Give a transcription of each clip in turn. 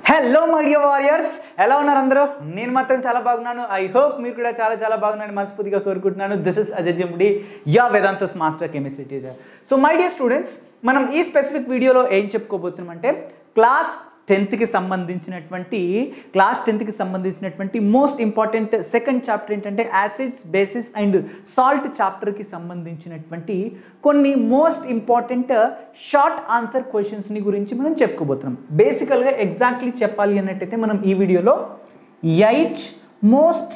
Hello my dear warriors, ఎలా ఉన్నారు అందరూ? నేను మాత్రం చాలా బాగున్నాను. ఐ హోప్ మీరు కూడా చాలా చాలా బాగున్నారని మనస్ఫూర్తిగా కోరుకుంటున్నాను. This is Ajay Jambudi, yeah Vedantu's master chemistry teacher. So my dear students, మనం ఈ స్పెసిఫిక్ వీడియోలో ఏం చెప్పుకోబోతున్నాం అంటే క్లాస్ 10కి సంబంధించినటువంటి మోస్ట్ ఇంపార్టెంట్ సెకండ్ చాప్టర్ ఏంటంటే యాసిడ్స్, బేసిస్ అండ్ సాల్ట్ చాప్టర్కి సంబంధించినటువంటి కొన్ని మోస్ట్ ఇంపార్టెంట్ షార్ట్ ఆన్సర్ క్వశ్చన్స్ని గురించి మనం చెప్పుకోబోతున్నాం. బేసికల్గా ఎగ్జాక్ట్లీ చెప్పాలి అన్నట్టయితే మనం ఈ వీడియోలో 8 most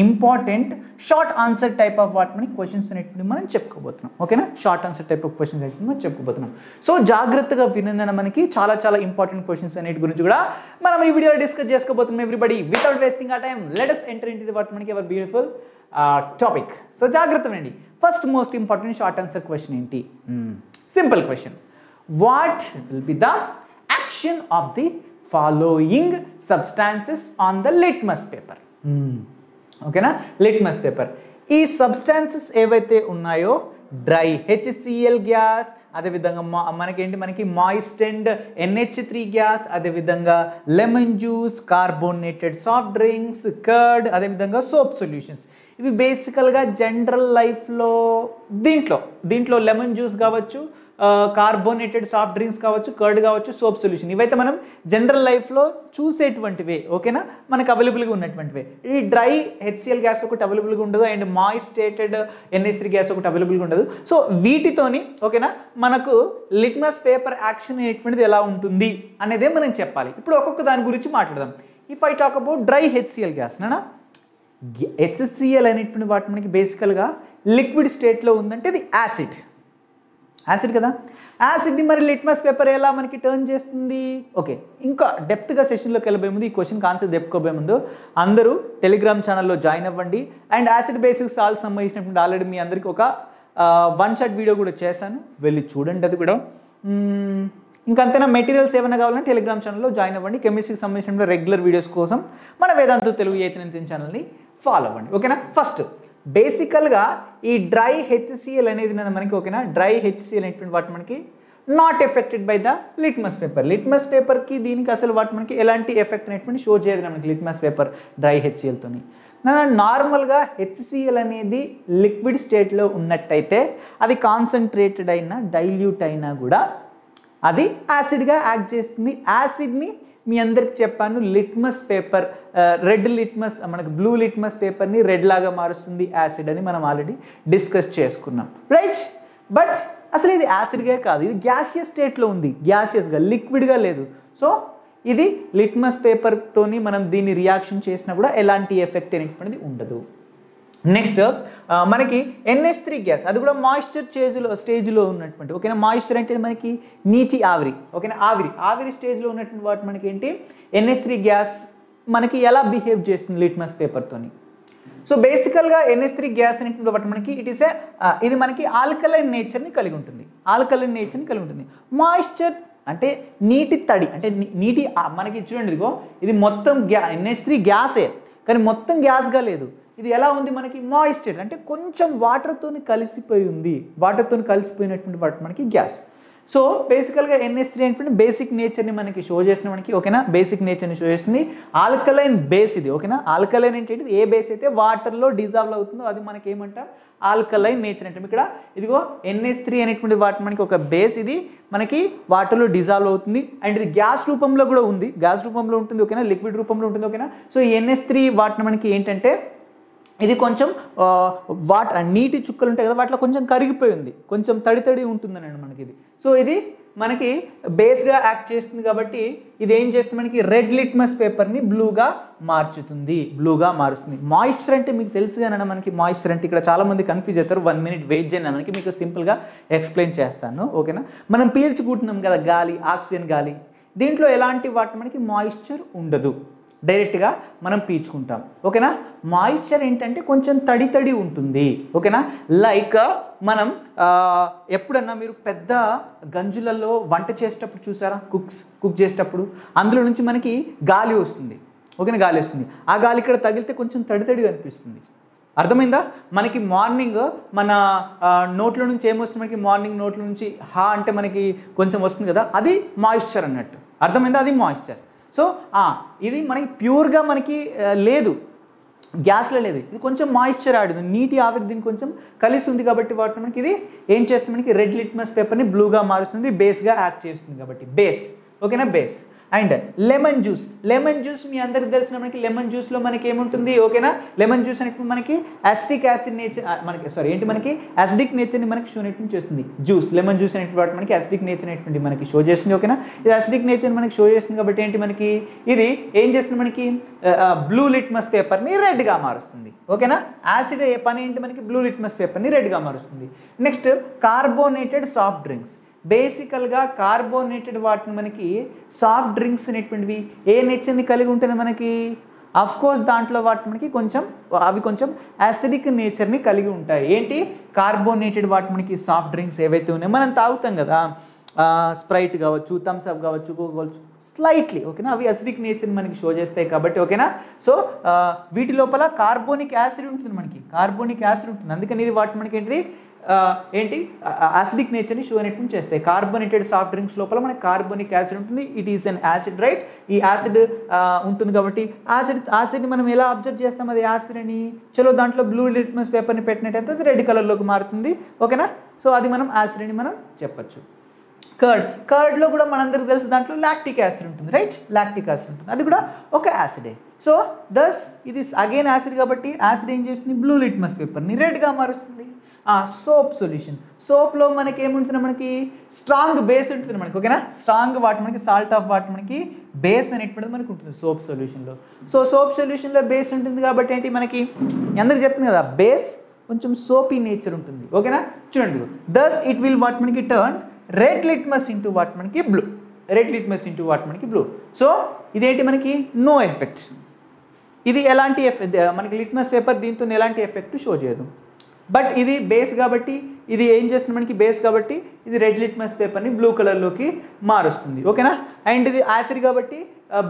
important short answer type of వాటిని క్వశ్చన్స్ అనేటువంటి మనం చెప్పుకోబోతున్నాం. ఓకేనా? Short answer type of questions అనేటువంటి మనం చెప్పుకోబోతున్నాం. సో జాగ్రత్తగా వినన మనకి చాలా చాలా ఇంపార్టెంట్ క్వశ్చన్స్ అనేటి గురించి కూడా మనం ఈ వీడియోలో డిస్కస్ చేసుకోబోతున్నాం. Everybody without wasting a time let us enter into the what మనకి అవర్ బ్యూటిఫుల్ టాపిక్. సో జాగ్రత్త వినండి. First most important short answer question ఏంటి? Simple question. What will be the action of the following substances on the litmus paper? ఓకేనా? Litmus paper. ఈ substances ఏవైతే ఉన్నాయో dry HCl gas, అదేవిధంగా మనకి moist and NH3 gas, అదేవిధంగా lemon juice, carbonated soft drinks, curd, అదేవిధంగా soap solutions. ఇవి బేసికల్గా జనరల్ లైఫ్లో దీంట్లో లెమన్ జ్యూస్ కావచ్చు, కార్బోనేటెడ్ సాఫ్ట్ డ్రింక్స్ కావచ్చు, కర్డ్ కావచ్చు, సోప్ సొల్యూషన్, ఇవైతే మనం జనరల్ లైఫ్లో చూసేటువంటివే. ఓకేనా? మనకు అవైలబుల్గా ఉన్నటువంటివే. ఈ డ్రై HCl గ్యాస్ ఒకటి అవైలబుల్గా ఉండదు అండ్ మాయిస్టేటెడ్ NH3 గ్యాస్ ఒకటి అవైలబుల్గా ఉండదు. సో వీటితోని ఓకేనా మనకు లిట్మస్ పేపర్ యాక్షన్ అనేటువంటిది ఎలా ఉంటుంది అనేదే మనం చెప్పాలి. ఇప్పుడు ఒక్కొక్క దాని గురించి మాట్లాడదాం. If I talk about dry HCl gas, HCl అనేటువంటి వాటి మనకి బేసికల్గా లిక్విడ్ స్టేట్లో ఉందంటే ఇది యాసిడ్ కదా. యాసిడ్ని మరి లిట్మస్ పేపర్ ఎలా మనకి టర్న్ చేస్తుంది? ఓకే, ఇంకా డెప్త్గా సెషన్లోకి వెళ్ళబోయే ముందు, ఈ క్వశ్చన్ కాన్సెప్ట్ చెప్పుకోబోయే ముందు అందరూ టెలిగ్రామ్ ఛానల్లో జాయిన్ అవ్వండి. అండ్ యాసిడ్ బేసిక్ సాల్ట్ సంబంధించినటువంటి ఆల్రెడీ మీ అందరికీ ఒక 1 షాట్ వీడియో కూడా చేశాను, వెళ్ళి చూడండి. అది కూడా ఇంకంతేనా? మెటీరియల్స్ ఏమైనా కావాలంటే టెలిగ్రామ్ ఛానల్లో జాయిన్ అవ్వండి. కెమిస్ట్రీకి సంబంధించిన రెగ్యులర్ వీడియోస్ కోసం మన వేదాంత తెలుగు 8 ఛానల్ని ఫాలో అవ్వండి. ఓకేనా? ఫస్ట్ బేసికల్గా ఈ డ్రై HCl అనేది మనకి ఓకేనా, డ్రై HCl అనేటువంటి వాటి మనకి not affected by the litmus paper. Litmus పేపర్కి దీనికి అసలు వాటి మనకి ఎలాంటి ఎఫెక్ట్ అనేటువంటి షో చేయదు మనకి లిట్మస్ పేపర్ డ్రై HClతోని. నార్మల్గా HCl అనేది లిక్విడ్ స్టేట్లో ఉన్నట్టయితే అది కాన్సన్ట్రేటెడ్ అయినా డైల్యూట్ అయినా కూడా అది యాసిడ్గా యాక్ట్ చేస్తుంది. యాసిడ్ని మీ అందరికి చెప్పాను, లిట్మస్ పేపర్ రెడ్ లిట్మస్ మనకు బ్లూ లిట్మస్ పేపర్ని రెడ్ లాగా మారుస్తుంది యాసిడ్ అని మనం ఆల్రెడీ డిస్కస్ చేసుకున్నాం, రైట్? బట్ అసలు ఇది యాసిడ్గా కాదు, ఇది గ్యాషియస్ స్టేట్లో ఉంది, గ్యాషియస్గా, లిక్విడ్గా లేదు. సో ఇది లిట్మస్ పేపర్తోని మనం దీన్ని రియాక్షన్ చేసినా కూడా ఎలాంటి ఎఫెక్ట్ అనేటువంటిది ఉండదు. నెక్స్ట్ మనకి NH3 గ్యాస్, అది కూడా మాయిశ్చర్ స్టేజ్లో ఉన్నటువంటి ఓకేనా. మాయిశ్చర్ అంటే మనకి నీటి ఆవిరి, ఓకేనా, ఆవిరి స్టేజ్లో ఉన్నటువంటి వాటి మనకి ఏంటి NH3 గ్యాస్ మనకి ఎలా బిహేవ్ చేస్తుంది లిట్మస్ పేపర్తోని? సో బేసికల్గా NH3 గ్యాస్ అనేటువంటి వాటి మనకి ఇది మనకి ఆల్కలైన్ నేచర్ని కలిగి ఉంటుంది. మాయిశ్చర్ అంటే నీటి తడి, అంటే నీటి మనకి చూడండి, ఇదిగో ఇది మొత్తం NH3 గ్యాసే, కానీ మొత్తం గ్యాస్గా లేదు. ఇది ఎలా ఉంది మనకి మాయిశ్చర్ అంటే కొంచెం వాటర్తో కలిసిపోయినటువంటి వాటి మనకి గ్యాస్. సో బేసికల్గా NH3 అంటే బేసిక్ నేచర్ని మనకి షో చేసిన మనకి ఓకేనా, బేసిక్ నేచర్ని షో చేస్తుంది. ఆల్కలైన్ బేస్ ఇది, ఓకేనా. ఆల్కలైన్ అంటే ఏ బేస్ అయితే వాటర్లో డిజాల్వ్ అవుతుందో అది మనకి ఏమంటాం, ఆల్కలైన్ నేచర్ అంటే. ఇక్కడ ఇదిగో NH3 అనేటువంటి వాటి మనకి ఒక బేస్, ఇది మనకి వాటర్లో డిజాల్వ్ అవుతుంది అండ్ ఇది గ్యాస్ రూపంలో కూడా ఉంది, ఉంటుంది ఓకేనా, లిక్విడ్ రూపంలో ఉంటుంది ఓకేనా. సో ఈ NH3 వాటిని మనకి ఏంటంటే ఇది కొంచెం నీటి చుక్కలు ఉంటాయి కదా, వాటిలో కొంచెం కరిగిపోయి ఉంది, కొంచెం తడి ఉంటుందని మనకి ఇది. సో ఇది మనకి బేస్గా యాక్ట్ చేస్తుంది కాబట్టి ఇది ఏం చేస్తుంది మనకి రెడ్ లిట్మస్ పేపర్ని బ్లూగా మారుస్తుంది. మాయిశ్చర్ అంటే మీకు తెలుసుగానే మనకి మాయిశ్చర్ అంటే ఇక్కడ చాలామంది కన్ఫ్యూజ్ అవుతారు. 1 మినిట్ వెయిట్ చేయను, మనకి మీకు సింపుల్గా ఎక్స్ప్లెయిన్ చేస్తాను ఓకేనా. మనం పీల్చుకుంటున్నాం కదా గాలి, ఆక్సిజన్ గాలి, దీంట్లో ఎలాంటి వాటి మనకి మాయిశ్చర్ ఉండదు, డైరెక్ట్గా మనం పీల్చుకుంటాం ఓకేనా. మాయిశ్చర్ ఏంటంటే కొంచెం తడి ఉంటుంది ఓకేనా. లైక్ మనం ఎప్పుడన్నా మీరు పెద్ద గంజులలో వంట చేసేటప్పుడు చూసారా, కుక్ చేసేటప్పుడు అందులో నుంచి మనకి గాలి వస్తుంది ఓకేనా, ఆ గాలి ఇక్కడ తగిలితే కొంచెం తడిగా అనిపిస్తుంది. అర్థమైందా? మనకి మార్నింగ్ మన నోట్లో నుంచి ఏమొస్తుంది, మనకి మార్నింగ్ నోట్లో నుంచి అంటే మనకి కొంచెం వస్తుంది కదా, అది మాయిశ్చర్ అన్నట్టు. అర్థమైందా? అది మాయిశ్చర్. సో ఇది మనకి ప్యూర్గా మనకి లేదు, గ్యాస్లో లేదు, ఇది కొంచెం మాయిశ్చర్ ఆడింది, నీటి ఆవిరి దీనికి కొంచెం కలిసి ఉంది కాబట్టి వాటి మనకి ఇది ఏం చేస్తుంది, మనకి రెడ్ లిట్మస్ పేపర్ని బ్లూగా మారుస్తుంది, బేస్గా యాక్ట్ చేస్తుంది కాబట్టి బేస్. ఓకేనా, బేస్. అండ్ లెమన్ జ్యూస్ మీ అందరికి తెలిసిన మనకి లెమన్ జ్యూస్లో మనకి ఏముంటుంది, ఓకేనా, లెమన్ జ్యూస్ అనేటువంటి మనకి యాసిటిక్ యాసిడ్ నేచర్ మనకి యాసిడిక్ నేచర్ని మనకి షో అనేటువంటి చేస్తుంది. లెమన్ జ్యూస్ అనేటువంటి వాటి మనకి యాసిడిక్ నేచర్ అనేటువంటి మనకి షో చేస్తుంది. ఓకేనా, ఇది యాసిడిక్ నేచర్ని మనకి షో చేస్తుంది కాబట్టి ఏంటి మనకి ఇది ఏం చేస్తుంది, మనకి బ్లూ లిట్మస్ పేపర్ని రెడ్గా మారుస్తుంది. ఓకేనా, యాసిడ్ పని ఏంటి, మనకి బ్లూ లిట్మస్ పేపర్ని రెడ్గా మారుస్తుంది. Next carbonated soft drinks. బేసికల్గా కార్బోనేటెడ్ వాటిని మనకి సాఫ్ట్ డ్రింక్స్ అనేటువంటివి ఏ నేచర్ని కలిగి ఉంటుంది మనకి, అఫ్కోర్స్ దాంట్లో వాటి మనకి అవి కొంచెం యాసిడిక్ నేచర్ని కలిగి ఉంటాయి. ఏంటి, కార్బోనేటెడ్ వాటి మనకి సాఫ్ట్ డ్రింక్స్ ఏవైతే ఉన్నాయో మనం తాగుతాం కదా, స్ప్రైట్ కావచ్చు, థమ్స్ అప్ కావచ్చు, కోక్ కావచ్చు, స్లైట్లీ ఓకేనా, అవి యాసిడిక్ నేచర్ని మనకి షో చేస్తాయి కాబట్టి ఓకేనా. సో వీటి లోపల కార్బోనిక్ యాసిడ్ ఉంటుంది, మనకి కార్బోనిక్ యాసిడ్ ఉంటుంది, అందుకని ఇది వాటి మనకి ఏంటి యాసిడిక్ నేచర్ని షో అనేటువంటి చేస్తాయి. కార్బోనేటెడ్ సాఫ్ట్ డ్రింక్స్ లోపల మనకి కార్బోనిక్ యాసిడ్ ఉంటుంది, it is an acid right. ఈ యాసిడ్ ఉంటుంది కాబట్టి యాసిడ్ని మనం ఎలా అబ్జర్వ్ చేస్తాం, అది యాసిడ్ అని, చలో దాంట్లో బ్లూ లిట్మస్ పేపర్ని పెట్టినట్టయితే అది రెడ్ కలర్లోకి మారుతుంది. ఓకేనా, సో అది మనం యాసిడ్ అని మనం చెప్పచ్చు. కర్డ్లో కూడా మనందరికి తెలుసు దాంట్లో లాక్టిక్ యాసిడ్ ఉంటుంది రైట్, లాక్టిక్ యాసిడ్ ఉంటుంది, అది కూడా ఒక యాసిడే. సో దస్ ఇది అగైన్ యాసిడ్ కాబట్టి యాసిడ్ ఏం చేస్తుంది, బ్లూ లిట్మస్ పేపర్ని రెడ్గా మారుస్తుంది. సోప్ సొల్యూషన్, సోప్లో మనకి ఏముంటుంది, మనకి స్ట్రాంగ్ బేస్ ఉంటుంది మనకి. ఓకేనా, స్ట్రాంగ్ వాటి మనకి సాల్ట్ ఆఫ్ వాటి మనకి బేస్ అనేటువంటిది మనకి ఉంటుంది సోప్ సొల్యూషన్లో. సో సోప్ సొల్యూషన్లో బేస్ ఉంటుంది కాబట్టి ఏంటి మనకి అందరికి చెప్తుంది కదా, బేస్ కొంచెం సోపీ నేచర్ ఉంటుంది. ఓకేనా, చూడండి, దస్ ఇట్ విల్ వాట్ మనకి turn red litmus into what మనకి blue, red litmus into what మనకి బ్లూ. సో ఇదేంటి మనకి నో ఎఫెక్ట్, ఇది ఎలాంటి ఎఫెక్ట్ మనకి లిట్మస్ పేపర్ దీంతో ఎలాంటి ఎఫెక్ట్ షో చేయదు. బట్ ఇది బేస్ కాబట్టి ఇది ఏం చేస్తుంది, మనకి బేస్ కాబట్టి ఇది రెడ్ లిట్మస్ పేపర్ని బ్లూ కలర్లోకి మారుస్తుంది. ఓకేనా, అండ్ ఇది యాసిడ్ కాబట్టి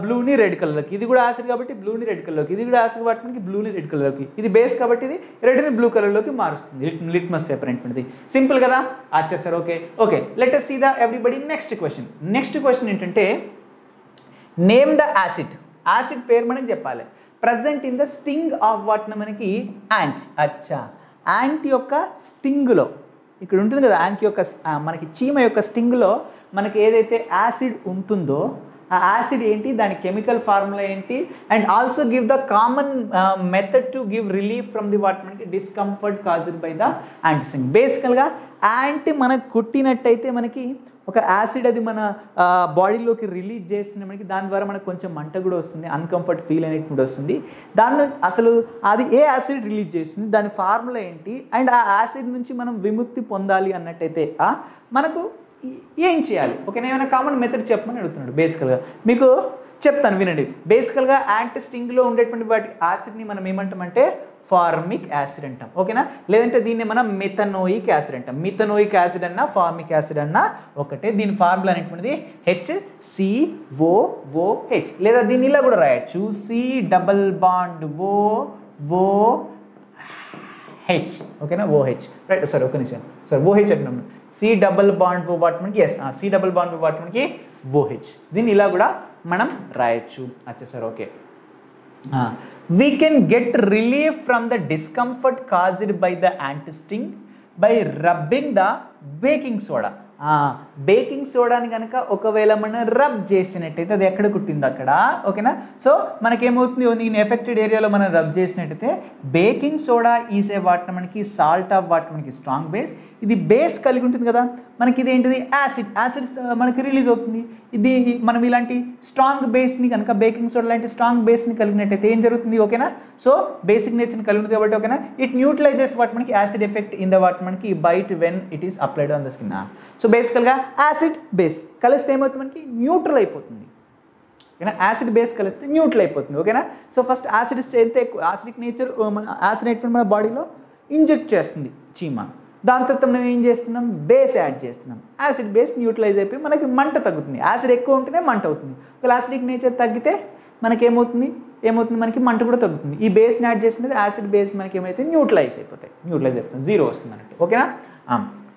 బ్లూని రెడ్ కలర్లోకి, ఇది కూడా యాసిడ్ కాబట్టి బ్లూని రెడ్ కలర్లోకి, ఇది కూడా యాసిడ్ కాబట్టి మనకి బ్లూని రెడ్ కలర్లోకి, ఇది బేస్ కాబట్టి ఇది రెడ్ని బ్లూ కలర్లోకి మారుస్తుంది లిట్మస్ పేపర్ అనేటువంటిది. సింపుల్ కదా, వచ్చేసారు. Okay let us see the everybody next question ఏంటంటే నేమ్ ద యాసిడ్ పేరు మనం చెప్పాలి. Present in the sting of what మనకి యాంట్. అచ్చా, యాంట్ యొక్క స్టింగ్లో ఇక్కడ ఉంటుంది కదా, యాంట్ యొక్క మనకి చీమ యొక్క స్టింగ్లో మనకి ఏదైతే యాసిడ్ ఉంటుందో ఆ యాసిడ్ ఏంటి, దాని కెమికల్ ఫార్ములా ఏంటి, and also give the common method to give relief from the what మనకి discomfort caused by the ant sting. బేసికల్గా యాంట్ మనకు కుట్టినట్టయితే మనకి ఒక యాసిడ్ అది మన బాడీలోకి రిలీజ్ చేస్తుంది, మనకి దాని ద్వారా మనకు కొంచెం మంట కూడా వస్తుంది, అన్కంఫర్ట్ ఫీల్ అనేటువంటి వస్తుంది. దాన్ని అసలు అది ఏ యాసిడ్ రిలీజ్ చేస్తుంది, దాని ఫార్ములా ఏంటి, అండ్ ఆ యాసిడ్ నుంచి మనం విముక్తి పొందాలి అన్నట్టయితే మనకు ఏం చేయాలి. ఓకేనా, ఏమైనా కామన్ మెథడ్ చెప్పమని అడుగుతున్నాడు. బేసికల్గా మీకు చెప్తాను వినండి. బేసికల్గా యాంట్ స్టింగ్లో ఉండేటువంటి వాటి యాసిడ్ని మనం ఏమంటామంటే ఫార్మిక్ యాసిడ్ అంటాం. ఓకేనా, లేదంటే దీన్ని మనం మిథనోయిక్ యాసిడ్ అంటాం. మిథనోయిక్ యాసిడ్ అన్నా ఫార్మిక్ యాసిడ్ అన్నా ఒకటే. దీని ఫార్ములా అనేటువంటిది HCOOH, లేదా దీన్ని ఇలా కూడా రాయొచ్చు C+OH. ఓకేనా, OH రైట్, సారీ ఒక నిమిషం, OH అంటున్నాం. C+O వాటి మనకి C+O వాటి మనకి OH, దీన్ని ఇలా కూడా మనం రాయొచ్చు. అచ్చా sir, okay. We can get relief from the discomfort caused by the ant sting by rubbing the baking soda. Baking సోడాని కనుక ఒకవేళ మనం రబ్ చేసినట్టయితే అది ఎక్కడ కుట్టింది అక్కడ. ఓకేనా, సో మనకేమవుతుంది, నేను ఎఫెక్టెడ్ ఏరియాలో మనం రబ్ చేసినట్టయితే baking soda is a what మనకి సాల్ట్ ఆఫ్ వాట్ మనకి స్ట్రాంగ్ బేస్. ఇది బేస్ కలిగి ఉంటుంది కదా మనకి, ఇది ఏంటిది యాసిడ్ మనకి రిలీజ్ అవుతుంది. ఇది మనం ఇలాంటి స్ట్రాంగ్ బేస్ని కనుక బేకింగ్ సోడా లాంటి స్ట్రాంగ్ బేస్ని కలిగినట్టయితే ఏం జరుగుతుంది. ఓకేనా, సో బేసిక్ నేచర్ని కలిగి ఉంటుంది కాబట్టి ఓకేనా, ఇట్ న్యూట్రలైజెస్ వాట్ మనకి acid effect in the what మనకి bite when it is applied on the skin. So బేసికల్గా యాసిడ్ బేస్ కలిస్తే ఏమవుతుంది, మనకి న్యూట్రల్ అయిపోతుంది. ఓకేనా, యాసిడ్ బేస్ కలిస్తే న్యూట్రల్ అయిపోతుంది. ఓకేనా, సో ఫస్ట్ యాసిడ్ ఎంత ఎక్కువ యాసిడిక్ నేచర్ యాసిడ్ అయిపోయిన మన బాడీలో ఇంజెక్ట్ చేస్తుంది చీమ. దాని తర్వాత మనం ఏం చేస్తున్నాం, బేస్ యాడ్ చేస్తున్నాం. యాసిడ్ బేస్ న్యూట్రలైజ్ అయిపోయి మనకి మంట తగ్గుతుంది. యాసిడ్ ఎక్కువ ఉంటేనే మంట అవుతుంది. ఒకవేళ యాసిడిక్ నేచర్ తగ్గితే మనకేమవుతుంది, మనకి మంట కూడా తగ్గుతుంది. ఈ బేస్ని యాడ్ చేసినది యాసిడ్ బేస్ మనకి ఏమైతే న్యూట్రలైజ్ అయిపోతుంది, జీరో వస్తుంది అన్నట్టు. ఓకేనా,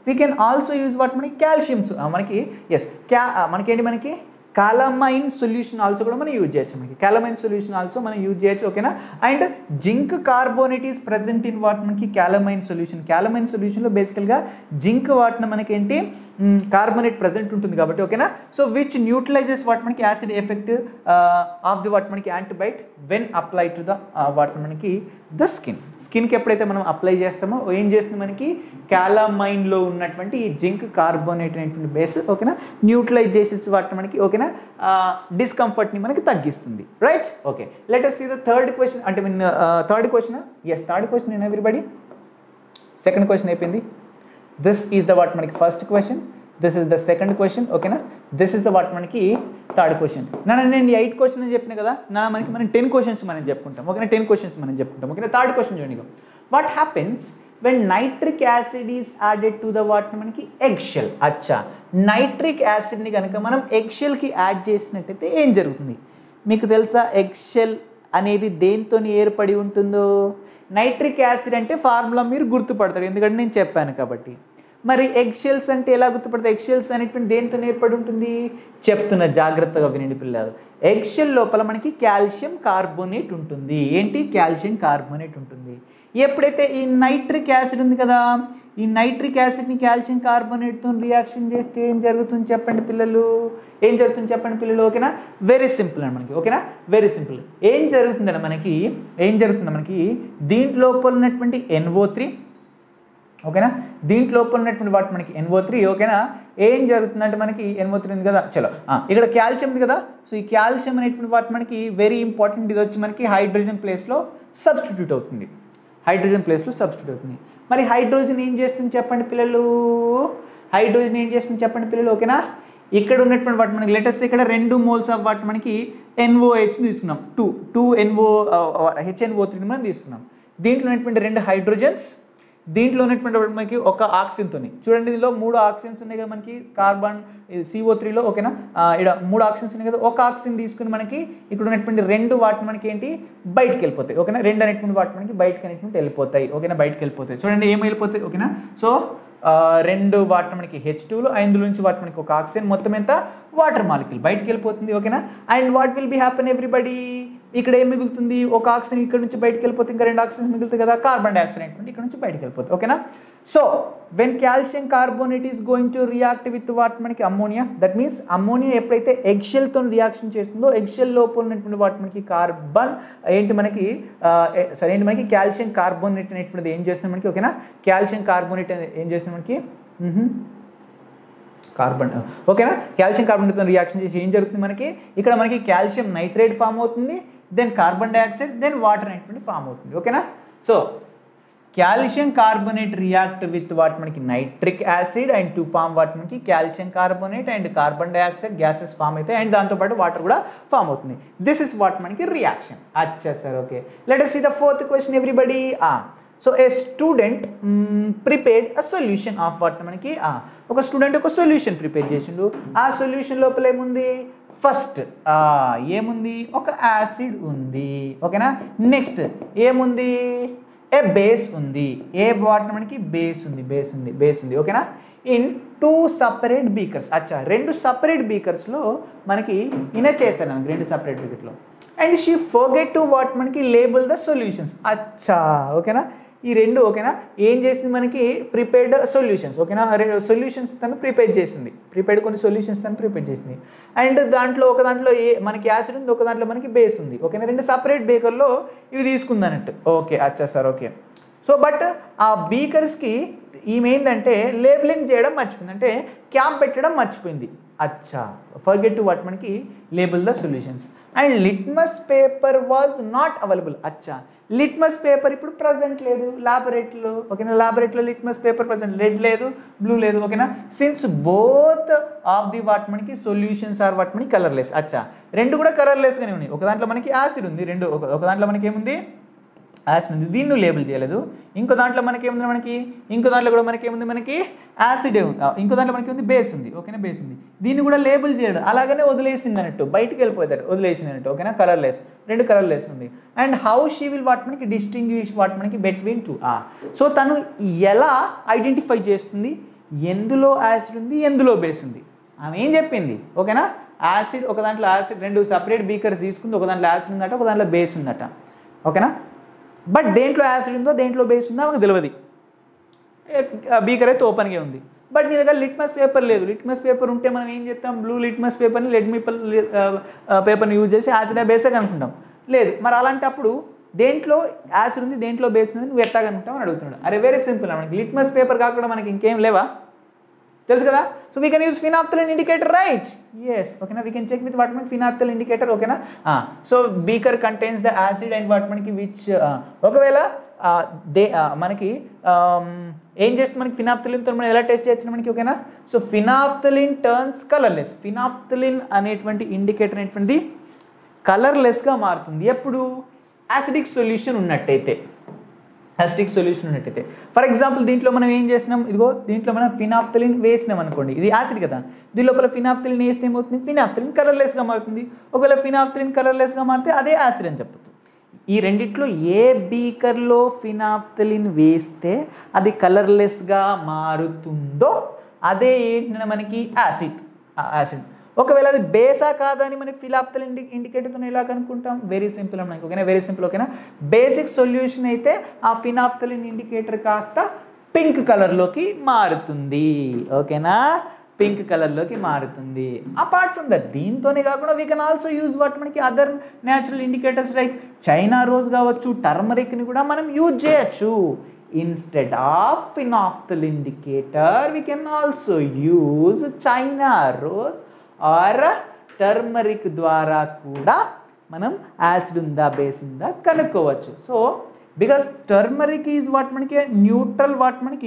we can also use what మనకి కాల్షియమ్స్ మనకి మనకేంటి మనకి కాలమైన్ సొల్యూషన్ ఆల్సో కూడా మనం యూజ్ చేయొచ్చు. మనకి కాలమైన్ సొల్యూషన్ ఆల్సో మనం యూజ్ చేయొచ్చు. ఓకేనా. And zinc carbonate is present in what మనకి కాలమైన్ సొల్యూషన్. కాలమైన్ సొల్యూషన్లో బేసికల్గా జింక్ వాటిన మనకి ఏంటి కార్బోనేట్ ప్రెసెంట్ ఉంటుంది కాబట్టి. ఓకేనా. సో విచ్ న్యూట్రలైజెస్ వాట్ మనకి acid effect of the what మనకి antibiotic when apply to the what మనకి ద స్కిన్కి ఎప్పుడైతే మనం అప్లై చేస్తామో ఏం చేస్తుంది మనకి కాలమైన్లో ఉన్నటువంటి ఈ జింక్ కార్బోనేట్ అనేటువంటి బేస్ ఓకేనా న్యూట్రలైజ్ చేసేసి వాటి మనకి ఓకేనా డిస్కంఫర్ట్ని మనకి తగ్గిస్తుంది. Right. Okay, let us see the third question. అంటే mean third question. Yes, third question in everybody. Second question అయిపోయింది. దిస్ ఈజ్ ద వాట్ మనకి first question, this is the second question. ఓకేనా. దిస్ ఈజ్ ద వాట్ మనకి third question. నేను 8 question అని చెప్పిన కదా, మనకి మనం 10 క్వశ్చన్స్ మనం చెప్పుకుంటాం. ఓకేనా, 10 క్వశ్చన్స్ మనం చెప్పుకుంటాం. ఓకేనా. థర్డ్ క్వశ్చన్ చూడండి. What happens when nitric acid is added to the what మనకి eggshell. అచ్చా, నైట్రిక్ యాసిడ్ని కనుక మనం ఎగ్షెల్కి యాడ్ చేసినట్టయితే ఏం జరుగుతుంది మీకు తెలుసా? ఎగ్షెల్ అనేది దేంతో ఏర్పడి ఉంటుందో? నైట్రిక్ యాసిడ్ అంటే ఫార్ములా మీరు గుర్తుపడతారు, ఎందుకంటే నేను చెప్పాను కాబట్టి. మరి ఎగ్షెల్స్ అంటే ఎలా గుర్తుపడతాయి? ఎగ్షెల్స్ అనేటువంటి దేంతో ఏర్పడి ఉంటుంది చెప్తున్న, జాగ్రత్తగా వినండి పిల్లలు. ఎగ్షెల్ లోపల మనకి కాల్షియం కార్బోనేట్ ఉంటుంది. ఏంటి? కాల్షియం కార్బోనేట్ ఉంటుంది. ఎప్పుడైతే ఈ నైట్రిక్ యాసిడ్ ఉంది కదా, ఈ నైట్రిక్ యాసిడ్ని కాల్షియం కార్బోనేట్తో రియాక్షన్ చేస్తే ఏం జరుగుతుంది చెప్పండి పిల్లలు? ఏం జరుగుతుంది చెప్పండి పిల్లలు? ఓకేనా, వెరీ సింపుల్ అండి మనకి. ఓకేనా, వెరీ సింపుల్. ఏం జరుగుతుందండి మనకి దీంట్లో ఉన్నటువంటి NO3 ఓకేనా, దీంట్లో ఉన్నటువంటి వాటి మనకి NO3 ఓకేనా. ఏం జరుగుతుందంటే మనకి NO3 ఉంది కదా, చలో ఇక్కడ కాల్షియం ఉంది కదా. సో ఈ కాల్షియం అనేటువంటి వాటి మనకి వెరీ ఇంపార్టెంట్. ఇది వచ్చి మనకి హైడ్రోజన్ ప్లేస్లో సబ్స్టిట్యూట్ అవుతుంది. మరి హైడ్రోజన్ ఏం చేస్తుంది చెప్పండి పిల్లలు? ఓకేనా. ఇక్కడ ఉన్నటువంటి వాటి మనకి లెటర్స్ ఇక్కడ 2 మోల్స్ ఆఫ్ వాటి మనకి NOH తీసుకున్నాం, 2 HNO3 మనం తీసుకున్నాం. దీంట్లో ఉన్నటువంటి 2 హైడ్రోజన్స్, దీంట్లో ఉన్నటువంటి మనకి ఒక ఆక్సిజన్తో చూడండి. దీనిలో 3 ఆక్సిజన్స్ ఉన్నాయి కదా మనకి కార్బన్ CO3లో. ఓకేనా, ఇక్కడ 3 ఆక్సిజన్స్ ఉన్నాయి కదా. ఒక ఆక్సిజన్ తీసుకుని మనకి ఇక్కడ ఉన్నటువంటి 2 వాటి మనకి ఏంటి బయటకు వెళ్ళిపోతాయి. ఓకేనా, 2 అనేటువంటి వాటి మనకి బయటకు అనేటువంటి వెళ్ళిపోతాయి. ఓకేనా, బయటకు వెళ్ళిపోతాయి. చూడండి ఏం వెళ్ళిపోతాయి. ఓకేనా, సో 2 వాటి మనకి H2లు, 5 నుంచి వాటి మనకి ఒక ఆక్సిజన్, మొత్తం ఎంత వాటర్ మాలిక్యూల్ బయటకు వెళ్ళిపోతుంది. ఓకేనా. And what will B happen everybody? ఇక్కడ ఏం మిగులుతుంది? ఒక ఆక్సిజన్ ఇక్కడ నుంచి బయటకు వెళ్ళిపోతుంది, ఇంకా 2 ఆక్సిజన్స్ మిగులుతాయి కదా, కార్బన్ డైఆక్సైడ్ అనేటువంటి ఇక్కడ నుంచి బయటకు వెళ్ళిపోతుంది. ఓకేనా. So when calcium carbonate is going to react with what మనకి అమ్మోనియా, దట్ మీన్స్ అమ్మోనియా ఎప్పుడైతే ఎగ్షెల్తో రియాక్షన్ చేస్తుందో ఎగ్షెల్ లోపల ఉన్నటువంటి వాటి మనకి కార్బన్ ఏంటి మనకి కాల్షియం కార్బోనేట్ అనేటువంటిది ఏం చేస్తుంది మనకి? ఓకేనా, కాల్షియం కార్బోనేట్ ఏం చేస్తుంది మనకి కార్బన్. ఓకేనా, కాల్షియం కార్బోనేట్తో రియాక్షన్ చేసి ఏం జరుగుతుంది మనకి? ఇక్కడ మనకి కాల్షియం నైట్రేట్ ఫామ్ అవుతుంది, then carbon dioxide, then water అనేటువంటి ఫామ్ అవుతుంది. ఓకేనా. So calcium carbonate react with what మనకి nitric acid and to form what మనకి calcium carbonate and carbon dioxide gases form అవుతాయి, అండ్ దాంతోపాటు వాటర్ కూడా ఫామ్ అవుతుంది. దిస్ ఇస్ వాట్ మనకి రియాక్షన్. అచ్చా sir, okay. Let us see the fourth question everybody. So a student prepared a solution of what మనకి ఒక student ఒక solution prepare చేసిండు. ఆ సొల్యూషన్ లోపల ఏముంది? ఫస్ట్ ఏముంది? ఒక యాసిడ్ ఉంది. ఓకేనా. నెక్స్ట్ ఏముంది? ఏ బేస్ ఉంది. ఏ వాటర్ మనకి బేస్ ఉంది. ఓకేనా. In 2 separate beakers. అచ్చా, 2 సపరేట్ బీకర్స్లో మనకి చేశాను 2 సపరేట్ బీకర్లో. And she forget to what మనకి లేబుల్ ద సొల్యూషన్స్. అచ్చా, ఓకేనా. ఈ 2 ఓకేనా ఏం చేసింది మనకి? Prepared solutions. ఓకేనా, సొల్యూషన్స్ తను ప్రిపేర్ చేసింది. కొన్ని సొల్యూషన్స్ తను ప్రిపేర్ చేసింది. అండ్ ఒక దాంట్లో మనకి యాసిడ్ ఉంది, ఒక దాంట్లో మనకి బేస్ ఉంది. ఓకేనా, 2 సపరేట్ బీకర్లో ఇవి తీసుకుంది అన్నట్టు. ఓకే, అచ్చా సార్, ఓకే. సో బట్ ఆ బీకర్స్కి ఈమె ఏంటంటే లేబులింగ్ చేయడం మర్చిపోయింది, అంటే క్యాప్ పెట్టడం మర్చిపోయింది. అచ్చా, ఫర్గెట్ టు వాట్ మనకి label the solutions. And litmus paper was not available. అచ్చా, లిట్మస్ పేపర్ ఇప్పుడు ప్రజెంట్ లేదు ల్యాబొరేటరీలో. ఓకేనా, ల్యాబొరేటరీలో లిట్మస్ పేపర్ ప్రజెంట్, రెడ్ లేదు, బ్లూ లేదు. ఓకేనా, since both of the what మనకి సొల్యూషన్స్ ఆర్ వాట్ మనకి కలర్లెస్. అచ్చా, 2 కూడా కలర్లెస్గానే ఉన్నాయి. ఒక దాంట్లో మనకి యాసిడ్ ఉంది, ఒక దాంట్లో మనకి ఏముంది? యాసిడ్ ఉంది, దీన్ని లేబుల్ చేయలేదు. ఇంకో దాంట్లో మనకి ఏముంది? ఇంకో దాంట్లో కూడా మనకి ఏముంది? మనకి యాసిడే ఉంది. ఇంకో దాంట్లో మనకి ఉంది బేస్ ఉంది. ఓకేనా, బేస్ ఉంది, దీన్ని కూడా లేబుల్ చేయడం, అలాగనే వదిలేసింది అన్నట్టు, బయటకు వెళ్ళిపోతాడు, వదిలేసింది అన్నట్టు. ఓకేనా, కలర్లెస్, 2 కలర్లెస్ ఉంది. And how she will what మనకి డిస్టింగ్విష్ వాట్ మనకి బిట్వీన్ 2. సో తను ఎలా ఐడెంటిఫై చేస్తుంది ఎందులో యాసిడ్ ఉంది, ఎందులో బేస్ ఉంది? ఆమె ఏం చెప్పింది? ఓకేనా, యాసిడ్ ఒక దాంట్లో యాసిడ్ 2 సపరేట్ బీకర్స్ తీసుకుంది, ఒక దాంట్లో యాసిడ్ ఉందట, ఒక దాంట్లో బేస్ ఉందట, ఓకేనా. బట్ దేంట్లో యాసిడ్ ఉందో దేంట్లో బేస్ ఉందో మనకు తెలియదు. బీకర్ అయితే ఓపెన్గా ఉంది. బట్ నీ దగ్గర లిట్మస్ పేపర్ లేదు. లిట్మస్ పేపర్ ఉంటే మనం ఏం చేస్తాం, బ్లూ లిట్మస్ పేపర్ని పేపర్ని యూజ్ చేసి యాసిడ్ బేసే కనుక్కుంటాం. లేదు, మరి అలాంటప్పుడు దేంట్లో యాసిడ్ ఉంది దేంట్లో బేస్ ఉంది నువ్వు ఎట్లా కనుక్కుంటావు అని అడుగుతున్నాడు. అరే వెరీ సింపుల్, మనకి లిట్మస్ పేపర్ కాకుండా మనకి ఇంకేం లేవా, తెలుసు కదా. So we can use phenolphthalein indicator, right? Yes, ఓకేనా. We can check with what మనకి ఫినాప్థలిన్ ఇండికేటర్, ఓకేనా. So beaker contains the acid and what మనకి విచ్ ఒకవేళ మనకి ఏం చేస్తుంది మనకి ఫినాప్థలిన్తో మనం ఎలా టెస్ట్ చేయొచ్చు మనకి, ఓకేనా. So phenolphthalein turns colourless. Phenolphthalein అనేటువంటి ఇండికేటర్ అనేటువంటిది కలర్లెస్గా మారుతుంది ఎప్పుడు యాసిడిక్ సొల్యూషన్ ఉన్నట్టయితే. యాసిడిక్ సొల్యూషన్ ఉన్నట్టయితే ఫర్ ఎగ్జాంపుల్ దీంట్లో మనం ఏం చేసినాం, ఇదిగో దీంట్లో మనం ఫినాప్థలిన్ వేసినాం అనుకోండి, ఇది యాసిడ్ కదా, దీని లోపల ఫినాప్థలిన్ వేస్తే ఏమవుతుంది, ఫినాప్థలిన్ కలర్లెస్గా మారుతుంది. ఒకవేళ ఫినాప్థలిన్ కలర్లెస్గా మారితే అదే యాసిడ్ అని చెప్పచ్చు. ఈ రెండిట్లో ఏ బీకర్లో ఫినాప్థలిన్ వేస్తే అది కలర్లెస్గా మారుతుందో అదే ఏంటంటే మనకి యాసిడ్. ఒకవేళ అది బేసా కాదా అని మనకి ఫినాప్థలిన్ ఇండికేటర్తో ఎలా కనుక్కుంటాం, వెరీ సింపుల్ మనకి, ఓకేనా. వెరీ సింపుల్, ఓకేనా. బేసిక్ సొల్యూషన్ అయితే ఆ ఫినాప్థలిన్ ఇండికేటర్ కాస్త పింక్ కలర్లోకి మారుతుంది, ఓకేనా. పింక్ కలర్లోకి మారుతుంది. అపార్ట్ ఫ్రమ్ దట్ దీంతోనే కాకుండా we can also use what మనకి other natural indicators like China rose కావచ్చు, టర్మరిక్ని కూడా మనం యూజ్ చేయొచ్చు. Instead of phenolphthalein indicator we can also use China rose or turmeric ద్వారా కూడా మనం యాసిడ్ ఉందా బేస్ ఉందా కనుక్కోవచ్చు. So because turmeric is what మనకి న్యూట్రల్ వాట్ మనకి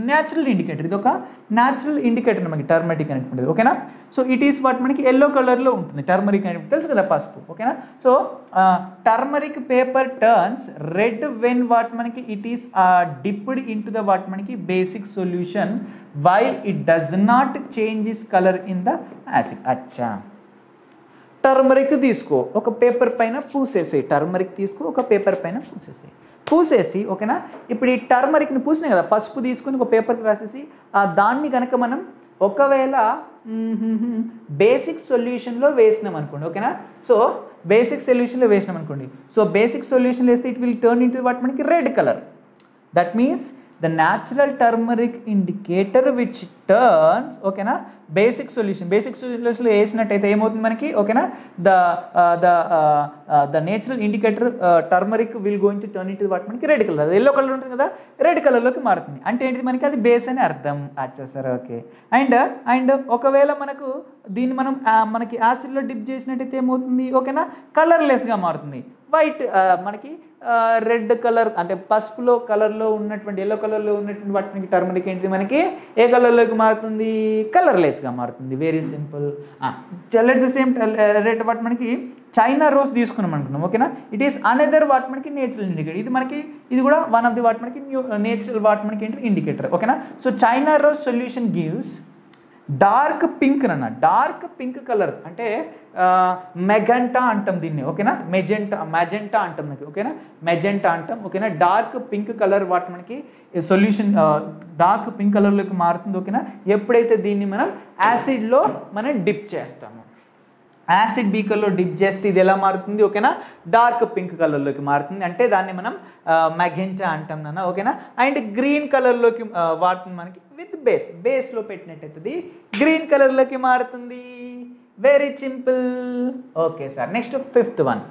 న్యాచురల్ ఇండికేటర్, ఇది ఒక న్యాచురల్ ఇండికేటర్ మనకి టర్మరిక్ అనేటువంటిది, ఓకేనా. సో ఇట్ ఈస్ వాట్ మనకి ఎల్లో కలర్లో ఉంటుంది టర్మరిక్ అనేది, తెలుసు కదా పసుపు, ఓకేనా. So turmeric paper turns red when what మనకి it is dipped into the what మనకి basic solution while it does not changes colour in the acid. అచ్చా, టర్మరిక్ తీసుకో ఒక పేపర్ పైన పూసేసేయి, టర్మరిక్ తీసుకో ఒక పేపర్ పైన పూసేసి ఓకేనా. ఇప్పుడు ఈ టర్మరిక్ని పూసినాయి కదా, పసుపు తీసుకొని ఒక పేపర్కి రాసేసి దాన్ని కనుక మనం ఒకవేళ బేసిక్ సొల్యూషన్లో వేసినాం అనుకోండి, ఓకేనా. సో బేసిక్ సొల్యూషన్లో వేసినాం అనుకోండి, సో బేసిక్ సొల్యూషన్లో వేస్తే it will turn into what మనకి red colour. That means the natural turmeric indicator which turns, ఓకేనా, బేసిక్ సొల్యూషన్ వేసినట్టయితే ఏమవుతుంది మనకి, ఓకేనా, the natural indicator turmeric will going to turn into what మనకి red colour. Yellow colour ఉంటుంది కదా, red కలర్లోకి మారుతుంది. అంటే ఏంటిది మనకి అది బేస్ అని అర్థం. అచ్చా సార్, ఓకే. అండ్ ఒకవేళ మనకు దీన్ని మనం మనకి యాసిడ్లో డిప్ చేసినట్టయితే ఏమవుతుంది, ఓకేనా, కలర్లెస్గా మారుతుంది. వైట్ మనకి రెడ్ కలర్ అంటే పసుపులో కలర్లో ఉన్నటువంటి ఎల్లో కలర్లో ఉన్నటువంటి వాటికి టర్మరిక్ ఏంటిది మనకి ఏ కలర్లోకి మారుతుంది, కలర్లెస్గా మారుతుంది. Very simple. Let the same red what మనకి చైనా రోజ్ తీసుకున్నాం అనుకున్నాం, ఓకేనా. ఇట్ ఈస్ అనదర్ వాట్ మనకి నేచురల్ ఇండికేటర్. ఇది కూడా వన్ ఆఫ్ ది వాట్ మనకి నేచురల్ వాట్ మనకి ఏంటి ఇండికేటర్, ఓకేనా. So China rose solution gives dark pink అన్న, డార్క్ పింక్ కలర్ అంటే మెజెంటా అంటాం దీన్ని, ఓకేనా. మెజెంటా అంటాం మనకి, ఓకేనా, మెజెంటా అంటాం, ఓకేనా. డార్క్ పింక్ కలర్ వాటి మనకి సొల్యూషన్ డార్క్ పింక్ కలర్లోకి మారుతుంది, ఓకేనా. ఎప్పుడైతే దీన్ని మనం యాసిడ్లో మనం డిప్ చేస్తాము, యాసిడ్ బీకర్లో డిప్ చేస్తే ఇది ఎలా మారుతుంది, ఓకేనా, డార్క్ పింక్ కలర్లోకి మారుతుంది. అంటే దాన్ని మనం మెజెంటా అంటాం నాన్న, ఓకేనా. అండ్ గ్రీన్ కలర్లోకి వాడుతుంది మనకి విత్ బేస్లో పెట్టినట్టయితే గ్రీన్ కలర్లోకి మారుతుంది. Very simple, okay sir. Next fifth one,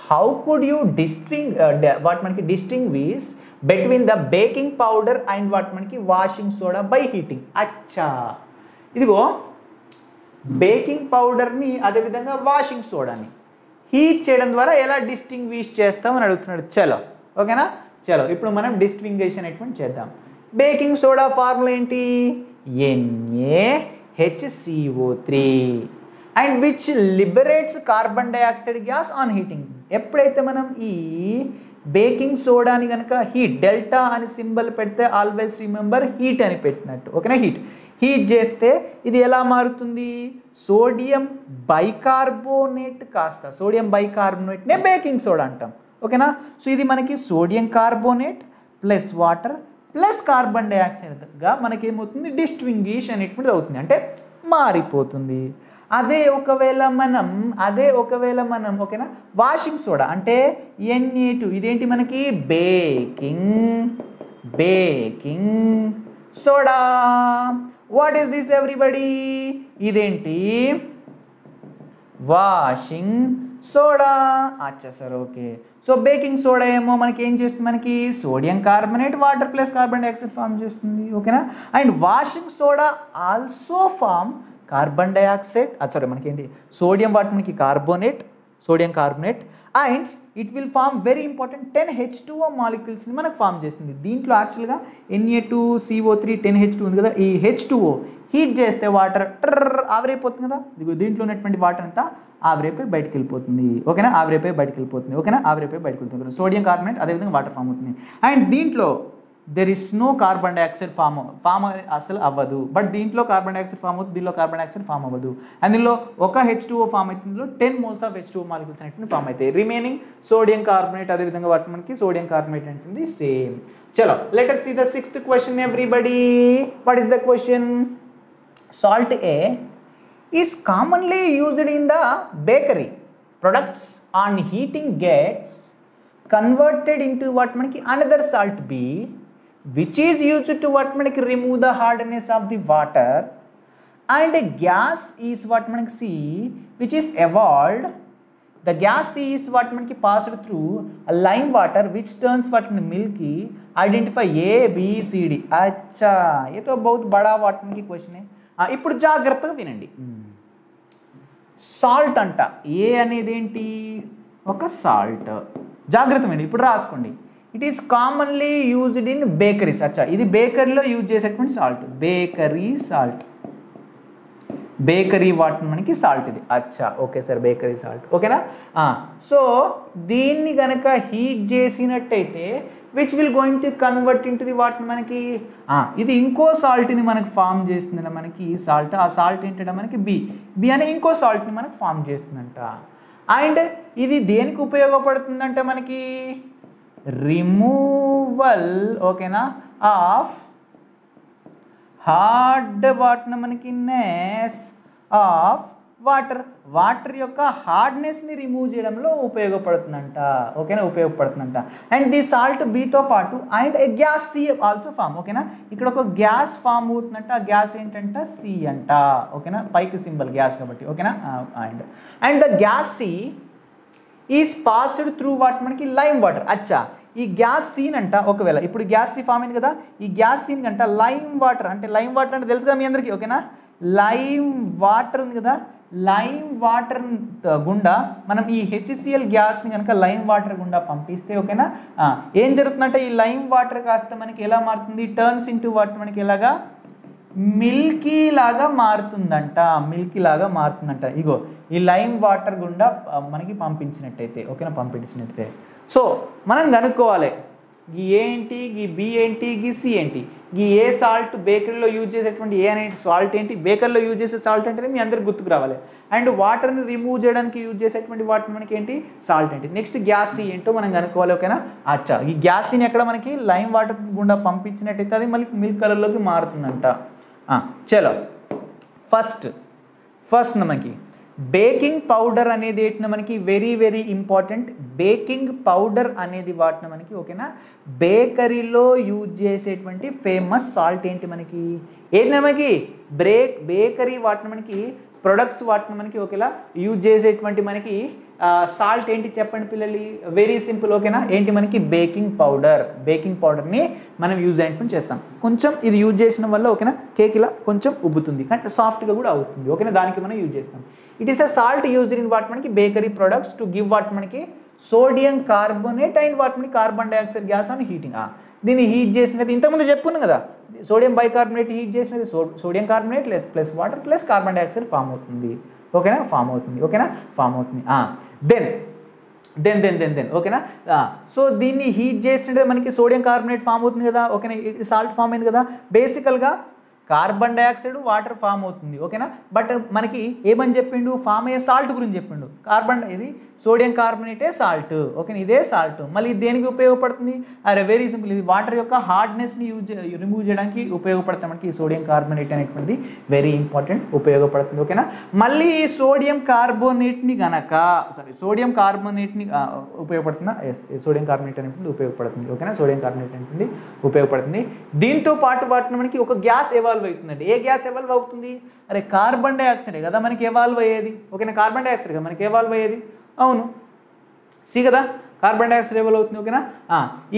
how could you what మనకి distinguish between the baking powder and what మనకి వాషింగ్ సోడా బై హీటింగ్. అచ్చా, ఇదిగో బేకింగ్ పౌడర్ని అదేవిధంగా వాషింగ్ సోడాని హీట్ చేయడం ద్వారా ఎలా డిస్టింగ్విష్ చేస్తామని అడుగుతున్నాడు. చలో, ఓకేనా. చలో ఇప్పుడు మనం డిస్టింగ్విష్ అనేటువంటి చేద్దాం. బేకింగ్ సోడా ఫార్ములా ఏంటి, NaHCO3 and which liberates carbon dioxide gas on heating. ఎప్పుడైతే మనం ఈ బేకింగ్ సోడాని కనుక హీట్ డెల్టా అని సింబల్ పెడితే ఆల్వేస్ రిమెంబర్ హీట్ అని పెట్టినట్టు, ఓకేనా. హీట్ చేస్తే ఇది ఎలా మారుతుంది, సోడియం బైకార్బోనేట్ కాస్త సోడియం బైకార్బోనేట్నే బేకింగ్ సోడా అంటాం, ఓకేనా. సో ఇది మనకి sodium carbonate plus water plus carbon డైఆక్సైడ్గా మనకేమవుతుంది డిస్టింగ్విష్ అనేటువంటిది అవుతుంది, అంటే మారిపోతుంది. అదే ఒకవేళ మనం ఓకేనా వాషింగ్ సోడా అంటే Na2 ఇదేంటి మనకి baking soda. What is this everybody? ఇదేంటి వాషింగ్ సోడా. అచ్చా sir okay. So baking soda ఏమో మనకి ఏం చేస్తుంది, మనకి sodium carbonate water plus carbon dioxide form చేస్తుంది ఓకేనా. And washing soda also form carbon dioxide sorry మనకి ఏంటి సోడియం వాటర్ మనకి sodium carbonate and it will form very important 10H2O మాలిక్యూల్స్ని మనకు ఫామ్ చేస్తుంది. దీంట్లో యాక్చువల్గా Na2CO3 10H2 ఉంది కదా, ఈ H2O హీట్ చేస్తే వాటర్ ఆవిరైపోతుంది కదా, దీంట్లో ఉన్నటువంటి వాటర్ అంతా ఆవిరైపోయి బయటకు వెళ్ళిపోతుంది ఓకేనా, ఆవిరైపోయి బయటకు వెళ్తుంది. సోడియం కార్బోనేట్ అదేవిధంగా వాటర్ ఫామ్ అవుతుంది. అండ్ దీంట్లో there is no carbon dioxide form అసలు అవ్వదు. బట్ దీంట్లో కార్బన్ డైఆక్సైడ్ ఫామ్ అవుతుంది, దీనిలో కార్బన్ డైఆక్సైడ్ ఫామ్ అవ్వదు. అండ్ దీనిలో ఒక H2O ఫామ్ అవుతుంది, దీనిలో 10 moles ఆఫ్ H2O మాలిక్యూల్స్ అనేటువంటి ఫామ్ అవుతాయి. రిమైనింగ్ సోడియం కార్బోనేట్ అదేవిధంగా వాటి మనకి సోడియం కార్బోనేట్ ఉంటుంది సేమ్. చలో let us see the sixth question everybody. What is the question? Salt A is commonly used in the bakery products. On heating gets converted into what manaki another salt B, which is used to what manaki remove the hardness of the water, and a gas is what manaki C, which is evolved. The gas C is what manaki passed through a lime water which turns what manaki milky. Identify A B C D. अच्छा ये तो बहुत बड़ा what manaki question है. ఇప్పుడు జాగ్రత్తగా వినండి. Salt అంట, ఏ అనేది ఏంటి ఒక సాల్ట్. జాగ్రత్త వినండి, ఇప్పుడు రాసుకోండి. It is commonly used in bakeries. అచ్చా ఇది బేకరీలో యూజ్ చేసేటువంటి సాల్ట్, బేకరీ వాటర్ మనకి సాల్ట్ ఇది. అచ్చా ఓకే సార్ బేకరీ సాల్ట్ ఓకేనా. సో దీన్ని కనుక హీట్ చేసినట్టయితే which will going to convert in to the what మనకి ఇది ఇంకో సాల్ట్ని మనకి ఫామ్ చేస్తుంది మనకి ఈ సాల్ట్. ఆ సాల్ట్ ఏంటంటే మనకి బి అనే ఇంకో సాల్ట్ని మనకి ఫామ్ చేస్తుందంట. అండ్ ఇది దేనికి ఉపయోగపడుతుందంటే మనకి రిమూవల్ ఓకేనా ఆఫ్ హార్డ్ వాటర్ మనకి నెస్ ఆఫ్ వాటర్ యొక్క హార్డ్నెస్ని రిమూవ్ చేయడంలో ఉపయోగపడుతుందంట ఓకేనా, ఉపయోగపడుతుందంట. అండ్ ది సాల్ట్ బీతో పాటు and A gas C also form ఓకేనా. ఇక్కడ ఒక గ్యాస్ ఫామ్ అవుతుందంట, ఆ గ్యాస్ ఏంటంట సి అంట ఓకేనా, పైకి సింబల్ గ్యాస్ కాబట్టి ఓకేనా. And the gas C is passed through what మనకి లైమ్ వాటర్. అచ్చా ఈ గ్యాస్ సీన్ అంట ఒకవేళ ఇప్పుడు గ్యాస్ సీ ఫామ్ అయింది కదా, ఈ గ్యాస్ సీన్ కంట లైమ్ వాటర్ అంటే తెలుసు కదా మీ అందరికీ ఓకేనా. లైమ్ వాటర్ ఉంది కదా, లైమ్ వాటర్ గుండా మనం ఈ HCl గ్యాస్ని కనుక లైమ్ వాటర్ గుండా పంపిస్తే ఓకేనా ఏం జరుగుతుందంటే ఈ లైమ్ వాటర్ కాస్త మనకి ఎలా మారుతుంది, టర్న్స్ ఇంటూ వాటర్ మనకి ఎలాగా మిల్కీ లాగా మారుతుందంట. ఇగో ఈ లైమ్ వాటర్ గుండా మనకి పంపించినట్టయితే ఓకేనా, సో మనం కనుక్కోవాలి ఈ ఏ ఏంటి, ఈ బి ఏంటి, ఈ సి ఏంటి. ఈ ఏ సాల్ట్ బేకరీలో యూజ్ చేసేటువంటి ఏ అనే సాల్ట్ ఏంటి, బేకరీలో యూజ్ చేసే సాల్ట్ అంటే మీ అందరికి గుర్తుకు రావాలి. అండ్ వాటర్ని రిమూవ్ చేయడానికి యూజ్ చేసేటువంటి వాటర్ మనకి ఏంటి సాల్ట్ ఏంటి. నెక్స్ట్ గ్యాస్ సి ఏంటో మనం కనుక్కోవాలి ఓకేనా. అచ్చా ఈ గ్యాస్ సిని ఎక్కడ మనకి లైమ్ వాటర్ గుండా పంపించినట్టయితే అది మళ్ళీ మిల్క్ కలర్లోకి మారుతుందంట. చలో ఫస్ట్ మనకి బేకింగ్ పౌడర్ అనేది ఏంటి మనకి వెరీ ఇంపార్టెంట్. బేకింగ్ పౌడర్ అనేది వాటిని మనకి ఓకేనా బేకరీలో యూజ్ చేసేటువంటి ఫేమస్ సాల్ట్ ఏంటి మనకి బేకరీ వాటిని మనకి ప్రొడక్ట్స్ వాటిని మనకి ఓకేలా యూజ్ చేసేటువంటి మనకి సాల్ట్ ఏంటి చెప్పండి పిల్లలు, వెరీ సింపుల్ ఓకేనా. ఏంటి మనకి బేకింగ్ పౌడర్ని మనం యూజ్ అయినటువంటి చేస్తాం. కొంచెం ఇది యూజ్ చేసిన వల్ల ఓకేనా కేక్ ఇలా కొంచెం ఉబ్బుతుంది, అంటే సాఫ్ట్గా కూడా అవుతుంది ఓకేనా, దానికి మనం యూజ్ చేస్తాం. It is a salt used in what మనకి bakery products to give what మనకి సోడియం కార్బోనేట్ అండ్ వాట్ మనకి carbon dioxide gas on heating. దీన్ని హీట్ చేసినది ఇంతకుముందు చెప్పుకున్నాం కదా, సోడియం బైకార్బోనేట్ హీట్ చేసినది sodium carbonate plus water plus carbon dioxide form అవుతుంది ఓకేనా, ఫామ్ అవుతుంది. దెన్ ఓకేనా. సో దీన్ని హీట్ చేసినట్టు మనకి సోడియం కార్బోనేట్ ఫామ్ అవుతుంది కదా ఓకేనా, సాల్ట్ ఫామ్ అయింది కదా. బేసికల్గా కార్బన్ డైఆక్సైడ్ వాటర్ ఫామ్ అవుతుంది ఓకేనా. బట్ మనకి ఏమని చెప్పిండు, ఫామ్ అయ్యే సాల్ట్ గురించి చెప్పిండు. ఇది సోడియం కార్బోనేటే సాల్ట్ ఓకేనా, ఇదే సాల్ట్. మళ్ళీ ఇది దేనికి ఉపయోగపడుతుంది, అరే వెరీ సింపుల్, ఇది వాటర్ యొక్క హార్డ్నెస్ని రిమూవ్ చేయడానికి ఉపయోగపడుతుంది. మనకి ఈ సోడియం కార్బోనేట్ అనేటువంటిది వెరీ ఇంపార్టెంట్, ఉపయోగపడుతుంది ఓకేనా. మళ్ళీ ఈ సోడియం కార్బోనేట్ని గనక సోడియం కార్బోనేట్ని ఉపయోగపడుతుందా, ఎస్, సోడియం కార్బోనేట్ అనేటువంటి ఉపయోగపడుతుంది ఓకేనా. సోడియం కార్బోనేట్ అనేటువంటి ఉపయోగపడుతుంది. దీంతో పాటు వాటిని మనకి ఒక గ్యాస్ ఎవాల్వ్ అవుతుందండి. ఏ గ్యాస్ ఎవాల్వ్ అవుతుంది, అరే కార్బన్ డైఆక్సైడ్ కదా మనకి ఎవాల్వ్ అయ్యేది ఓకేనా. కార్బన్ డైఆక్సైడ్ కదా మనకి ఎవాల్వ్ అయ్యేది, అవును సి కదా, కార్బన్ డైఆక్సైడ్ ఎవాల్వ్ అవుతుంది ఓకేనా.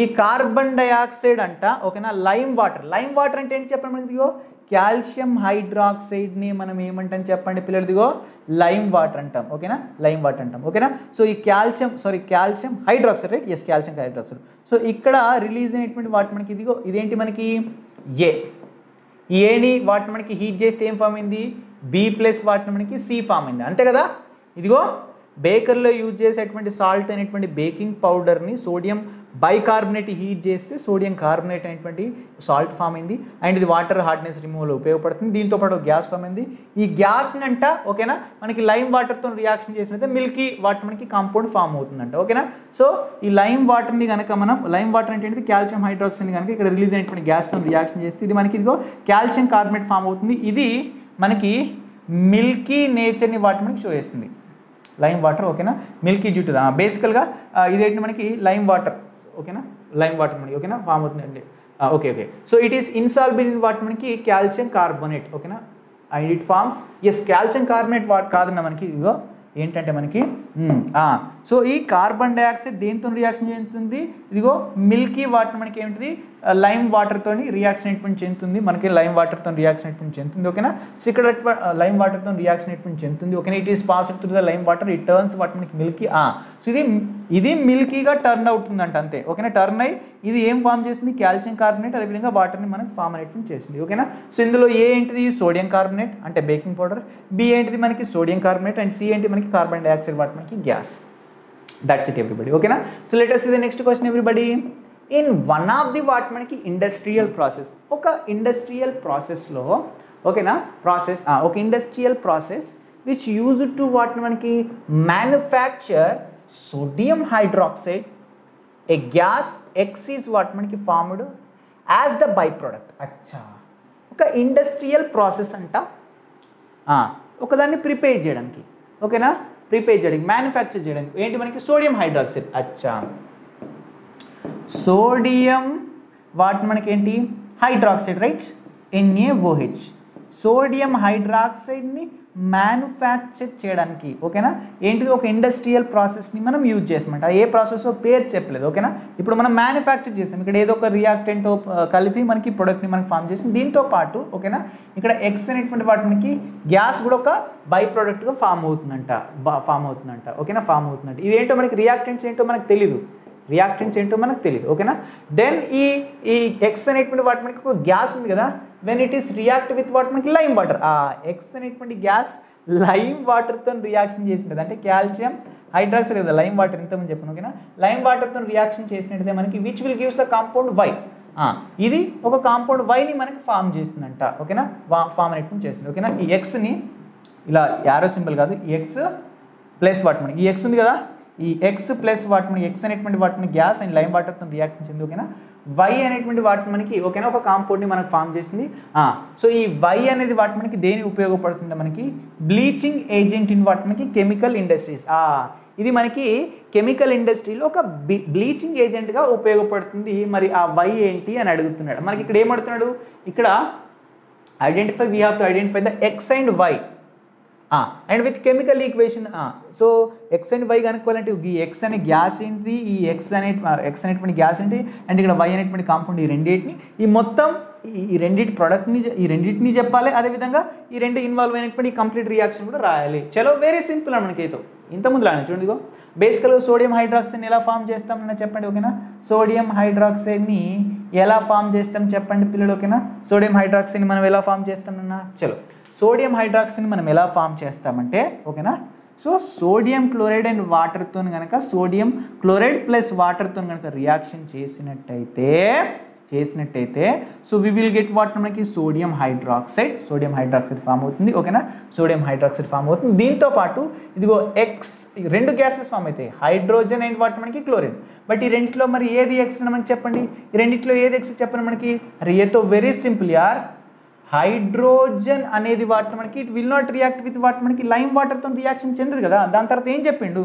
ఈ కార్బన్ డైఆక్సైడ్ అంట ఓకేనా లైమ్ వాటర్ అంటే ఏంటి చెప్పండి మనకి, ఇదిగో కాల్షియం హైడ్రాక్సైడ్ని మనం ఏమంటాం చెప్పండి పిల్లలు, ఇదిగో లైమ్ వాటర్ అంటాం ఓకేనా, లైమ్ వాటర్ అంటాం ఓకేనా. సో ఈ calcium hydroxide right, yes calcium hydroxide. So ఇక్కడ రిలీజ్ అయినటువంటి వాటి మనకి ఇదిగో ఇదేంటి మనకి ఏని వాటిని మనకి హీట్ చేస్తే ఏం ఫామ్ అయింది, బి ప్లస్ వాటిని మనకి సి ఫామ్ అయింది అంతే కదా. ఇదిగో బేకర్లో యూజ్ చేసేటువంటి సాల్ట్ అనేటువంటి బేకింగ్ పౌడర్ని సోడియం బైకార్బోనేట్ హీట్ చేస్తే సోడియం కార్బోనేట్ అనేటువంటి సాల్ట్ ఫామ్ అయింది. అండ్ ఇది వాటర్ హార్డ్నెస్ రిమూవల్ ఉపయోగపడుతుంది. దీంతోపాటు గ్యాస్ ఫామ్ అయింది. ఈ గ్యాస్ని అంట ఓకేనా మనకి లైమ్ వాటర్తో రియాక్షన్ చేసినట్లయితే మిల్కీ వాటర్ మనకి కాంపౌండ్ ఫామ్ అవుతుందంట ఓకేనా. సో ఈ లైమ్ వాటర్ని కనుక మనం, లైమ్ వాటర్ అంటే కాల్షియం హైడ్రాక్సైడ్ని కనుక ఇక్కడ రిలీజ్ అయినటువంటి గ్యాస్తో రియాక్షన్ చేస్తే ఇది మనకి ఇదిగో కాల్షియం కార్బోనేట్ ఫామ్ అవుతుంది. ఇది మనకి మిల్కీ నేచర్ని వాటి మనకి షో చేస్తుంది, లైమ్ వాటర్ ఓకేనా. మిల్కీ డ్యూ టు బేసికల్గా ఇదేంటి మనకి లైమ్ వాటర్ ఓకేనా, లైమ్ వాటర్ మనకి ఓకేనా ఫామ్ అవుతుందండి. Okay. So it is insoluble in what మనకి కాల్షియం కార్బోనేట్ ఓకేనా. And it forms yes calcium carbonate కాదన్న మనకి ఇదిగో ఏంటంటే మనకి సో ఈ కార్బన్ డైఆక్సైడ్ దేంతో రియాక్షన్ చెందుతుంది, ఇదిగో మిల్కీ వాటర్ మనకి ఏమిటిది లైమ్ వాటర్తో రియాక్షన్ ఎటువంటి చెందుతుంది, మనకి లైమ్ వాటర్తో రియాక్షన్ ఎటువంటి చెందుతుంది ఓకేనా. సో ఇక్కడ లైమ్ వాటర్తో రియాక్షన్ ఎటువంటి చెందుతుంది ఓకేనా. It is pass through the lime water, it turns what మనకి మిల్కీ. సో ఇది మిల్కీగా టర్న్ అవుతుందంట అంతే ఓకేనా. టర్న్ అయ్యి ఇది ఏం ఫామ్ చేస్తుంది, కాల్షియం కార్బోనేట్, అదేవిధంగా వాటర్ని మనకి ఫామ్ అనేటువంటి చేస్తుంది ఓకేనా. సో ఇందులో ఏ ఏంటిది సోడియం కార్బోనేట్ అంటే బేకింగ్ పౌడర్, బి ఏంటిది మనకి సోడియం కార్బోనేట్, అండ్ సి ఏంటి మనకి కార్బన్ డైఆక్సైడ్ వాటి మనకి గ్యాస్. దట్స్ ఇట్ ఎవ్రీబడి ఓకేనా. So let us see the next question everybody. In one of the what మనకి ఇండస్ట్రియల్ ప్రాసెస్, ఒక ఇండస్ట్రియల్ ప్రాసెస్లో ఓకేనా ఒక industrial process which use to what మనకి manufacture sodium hydroxide, a gas X is what మనకి formed as the by product. అచ్చా, ఒక industrial process అంట ఒకదాన్ని ప్రిపేర్ చేయడానికి ఓకేనా, మ్యానుఫ్యాక్చర్ చేయడానికి ఏంటి మనకి సోడియం హైడ్రాక్సైడ్. అచ్చా, సోడియం వాటి మనకి ఏంటి హైడ్రాక్సైడ్ రైట్, NaOH. సోడియం హైడ్రాక్సైడ్ని మ్యానుఫ్యాక్చర్ చేయడానికి ఓకేనా ఏంటిది ఒక ఇండస్ట్రియల్ ప్రాసెస్ని మనం యూజ్ చేస్తామంట. ఏ ప్రాసెస్ పేరు చెప్పలేదు ఓకేనా. ఇప్పుడు మనం మ్యానుఫ్యాక్చర్ చేస్తాం, ఇక్కడ ఏదో ఒక రియాక్టెంట్ కలిపి మనకి ప్రొడక్ట్ని మనకి ఫామ్ చేస్తాం. దీంతో పాటు ఓకేనా ఇక్కడ ఎక్స్ అనేటువంటి వాటి మనకి గ్యాస్ కూడా ఒక బై ప్రోడక్ట్గా ఫామ్ అవుతుందంట ఓకేనా, ఫామ్ అవుతుందంట. ఇదేంటో మనకి రియాక్టెంట్స్ ఏంటో మనకు తెలియదు ఓకేనా. దెన్ ఈ ఎక్స్ అనేటువంటి వాటి మనకి ఒక గ్యాస్ ఉంది కదా, when it is react with what మనకి లైమ్ వాటర్, ఎక్స్ అనేటువంటి గ్యాస్ లైమ్ వాటర్తో రియాక్షన్ చేసినది అంటే కాల్షియం హైడ్రాక్సైడ్ కదా లైమ్ వాటర్ ఇంతకుముందు చెప్పాను ఓకేనా. లైమ్ వాటర్తో రియాక్షన్ చేసినట్టయితే మనకి which will gives the compound Y, ఇది ఒక కాంపౌండ్ వైని మనకి ఫామ్ చేస్తుందంట ఓకేనా, ఫామ్ అనేటువంటి చేస్తుంది ఓకేనా. ఈ ఎక్స్ని ఇలా యారో సింబల్ కాదు, ఈ ఎక్స్ ప్లస్ వాటి మనకి ఈ ఎక్స్ ఉంది కదా, ఈ ఎక్స్ ప్లస్ వాటి మనకి ఎక్స్ అనేటువంటి వాటిని గ్యాస్ అండ్ లైమ్ వాటర్తో రియాక్షన్ చెంది ఓకేనా. వై అనేటువంటి వాటి మనకి ఓకేనా ఒక కాంపౌండ్ని మనకు ఫామ్ చేసింది. సో ఈ వై అనేది వాటి మనకి దేని ఉపయోగపడుతుంది మనకి బ్లీచింగ్ ఏజెంట్ ఇన్ వాటి మనకి కెమికల్ ఇండస్ట్రీస్. ఇది మనకి కెమికల్ ఇండస్ట్రీలో ఒక బ్లీచింగ్ ఏజెంట్గా ఉపయోగపడుతుంది. మరి ఆ వై ఏంటి అని అడుగుతున్నాడు మనకి. ఇక్కడ ఏమడుగుతున్నాడు, ఇక్కడ we have to identify the X and Y and with chemical equation. So X and Y కనుక్కోవాలంటే ఈ ఎక్స్ అనే గ్యాస్ ఏంటి, ఈ ఎక్స్ అనేటువంటి గ్యాస్ ఏంటి, అండ్ ఇక్కడ వై అనేటువంటి కాంపౌండ్, ఈ రెండింటిని ఈ రెండింటిని చెప్పాలి. అదేవిధంగా ఈ రెండు ఇన్వాల్వ్ అయినటువంటి కంప్లీట్ రియాక్షన్ కూడా రాయాలి. చలో వెరీ సింపుల్ అని మనకైతే ఇంతకుముందు రాని చూడండి. బేసికల్గా సోడియం హైడ్రాక్సైడ్ని ఎలా ఫామ్ చేస్తామన్నా చెప్పండి ఓకేనా. సోడియం హైడ్రాక్సైడ్ని ఎలా ఫామ్ చేస్తాం చెప్పండి పిల్లలు ఓకేనా. సోడియం హైడ్రాక్సైడ్ని మనం ఎలా ఫామ్ చేస్తామన్నా, చలో సోడియం హైడ్రాక్సైడ్ని మనం ఎలా ఫామ్ చేస్తామంటే ఓకేనా. సో సోడియం క్లోరైడ్ అండ్ వాటర్తో కనుక సోడియం క్లోరైడ్ ప్లస్ వాటర్తో కనుక రియాక్షన్ చేసినట్టయితే చేసినట్టయితే so we will get what మనకి సోడియం హైడ్రాక్సైడ్ ఫామ్ అవుతుంది. ఓకేనా, సోడియం హైడ్రాక్సైడ్ ఫామ్ అవుతుంది. దీంతో పాటు ఇదిగో ఎక్స్ రెండు గ్యాసెస్ ఫామ్ అవుతాయి, హైడ్రోజన్ అండ్ వాట్ మనకి క్లోరిన్. బట్ ఈ రెండిట్లో మరి ఏది ఎక్స్ అని మనకి చెప్పండి, ఈ రెండిట్లో ఏది ఎక్స్ చెప్పండి మనకి. అరే ఏ తో వెరీ సింపుల్ యార్, హైడ్రోజన్ అనేది వాటర్ మనకి it will not react with water మనకి లైమ్ వాటర్తో రియాక్షన్ చెందదు కదా. దాని తర్వాత ఏం చెప్పిండు,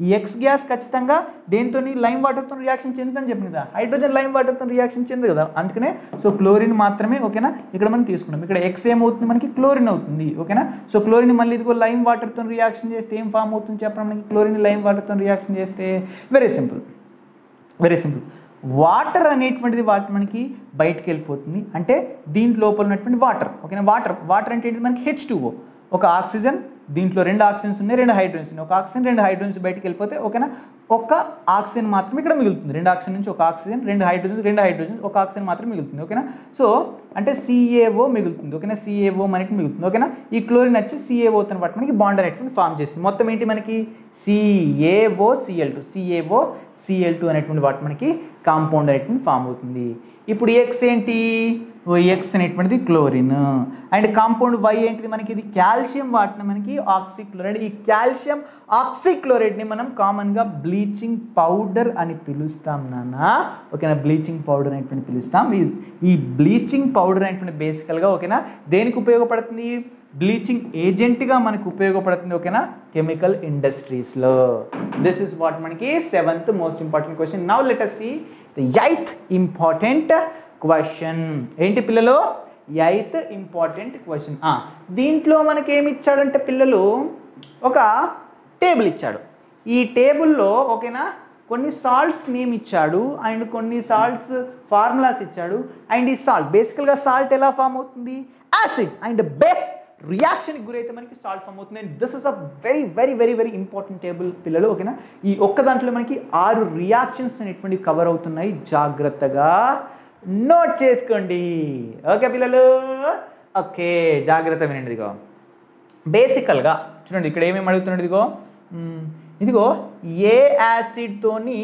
ఈ ఎక్స్ గ్యాస్ ఖచ్చితంగా దేంతో లైమ్ వాటర్తో రియాక్షన్ చెందుతుందని చెప్పింది కదా, హైడ్రోజన్ లైమ్ వాటర్తో రియాక్షన్ చెందదు కదా. అందుకనే సో క్లోరిన్ మాత్రమే. ఓకేనా, ఇక్కడ మనం తీసుకున్నాం, ఇక్కడ ఎక్స్ ఏమవుతుంది మనకి క్లోరిన్ అవుతుంది. ఓకేనా, సో క్లోరిన్ మళ్ళీ ఇదిగో లైమ్ వాటర్తో రియాక్షన్ చేస్తే ఏం ఫామ్ అవుతుంది చెప్పడం మనకి, క్లోరిన్ లైమ్ వాటర్తో రియాక్షన్ చేస్తే వెరీ సింపుల్ వాటర్ అనేటువంటిది వాటర్ మనకి బయటకు వెళ్ళిపోతుంది. అంటే దీని లోపల ఉన్నటువంటి వాటర్. ఓకేనా, వాటర్ అంటే ఏంటి మనకి H2O, ఒక ఆక్సిజన్, దీంట్లో రెండు ఆక్సిజన్స్ ఉన్నాయి, రెండు హైడ్రోజన్స్ ఉన్నాయి, ఒక ఆక్సిజన్ రెండు హైడ్రోజన్స్ బయటకు వెళ్ళిపోతే ఓకేనా ఒక ఆక్సిజన్ మాత్రమే ఇక్కడ మిగులుతుంది. రెండు ఆక్సిజన్ నుంచి ఒక ఆక్సిజన్, రెండు హైడ్రోజన్స్ ఒక ఆక్సిజన్ మాత్రమే మిగులుతుంది. ఓకేనా, సో అంటే CaO మిగులుతుంది. ఓకేనా, CaO మనకి మిగులుతుంది. ఓకేనా, ఈ క్లోరిన్ వచ్చి CaO తో పాటు మనకి బాండ్ అనేటువంటి ఫామ్ చేస్తుంది. మొత్తం ఏంటి మనకి CaOCl2 అనేటువంటి వాటి మనకి కాంపౌండ్ అనేటువంటి ఫామ్ అవుతుంది. ఇప్పుడు ఎక్స్ ఏంటి, ఎక్స్ అనేటువంటిది క్లోరిన్ అండ్ కాంపౌండ్ Y ఏంటిది మనకి, ఇది కాల్షియం వాటిని మనకి ఆక్సిక్లోరైడ్. ఈ కాల్షియం ఆక్సిక్లోరైడ్ని మనం కామన్గా బ్లీచింగ్ పౌడర్ అని పిలుస్తాం నాన్న. ఓకేనా, బ్లీచింగ్ పౌడర్ అనేటువంటి పిలుస్తాం. ఈ బ్లీచింగ్ పౌడర్ అనేటువంటి బేసికల్గా ఓకేనా దేనికి ఉపయోగపడుతుంది, బ్లీచింగ్ ఏజెంట్గా మనకు ఉపయోగపడుతుంది. ఓకేనా, కెమికల్ ఇండస్ట్రీస్లో. దిస్ ఇస్ వాట్ మనకి 7th most important question. Now let us see the 8th important question. ఏంటి పిల్లలు, 8th ఇంపార్టెంట్ క్వశ్చన్. దీంట్లో మనకి ఏమి ఇచ్చాడంటే పిల్లలు ఒక టేబుల్ ఇచ్చాడు. ఈ టేబుల్లో ఓకేనా కొన్ని సాల్ట్స్ నేమ్ ఇచ్చాడు అండ్ కొన్ని సాల్ట్స్ ఫార్ములాస్ ఇచ్చాడు. అండ్ ఈ సాల్ట్ బేసికల్గా సాల్ట్ ఎలా ఫామ్ అవుతుంది, యాసిడ్ అండ్ బేస్ రియాక్షన్కి గురైతే మనకి సాల్ట్ ఫామ్ అవుతుంది. And this is a very very very very important table పిల్లలు. ఓకేనా, ఈ ఒక్క దాంట్లో మనకి 6 రియాక్షన్స్ అనేటువంటివి కవర్ అవుతున్నాయి. జాగ్రత్తగా నోట్ చేసుకోండి. ఓకే పిల్లలు, ఓకే జాగ్రత్త వినండి. ఇదిగో బేసికల్గా చూడండి ఇక్కడ ఏమేమి అడుగుతున్నాడు. ఇదిగో ఏ యాసిడ్తోని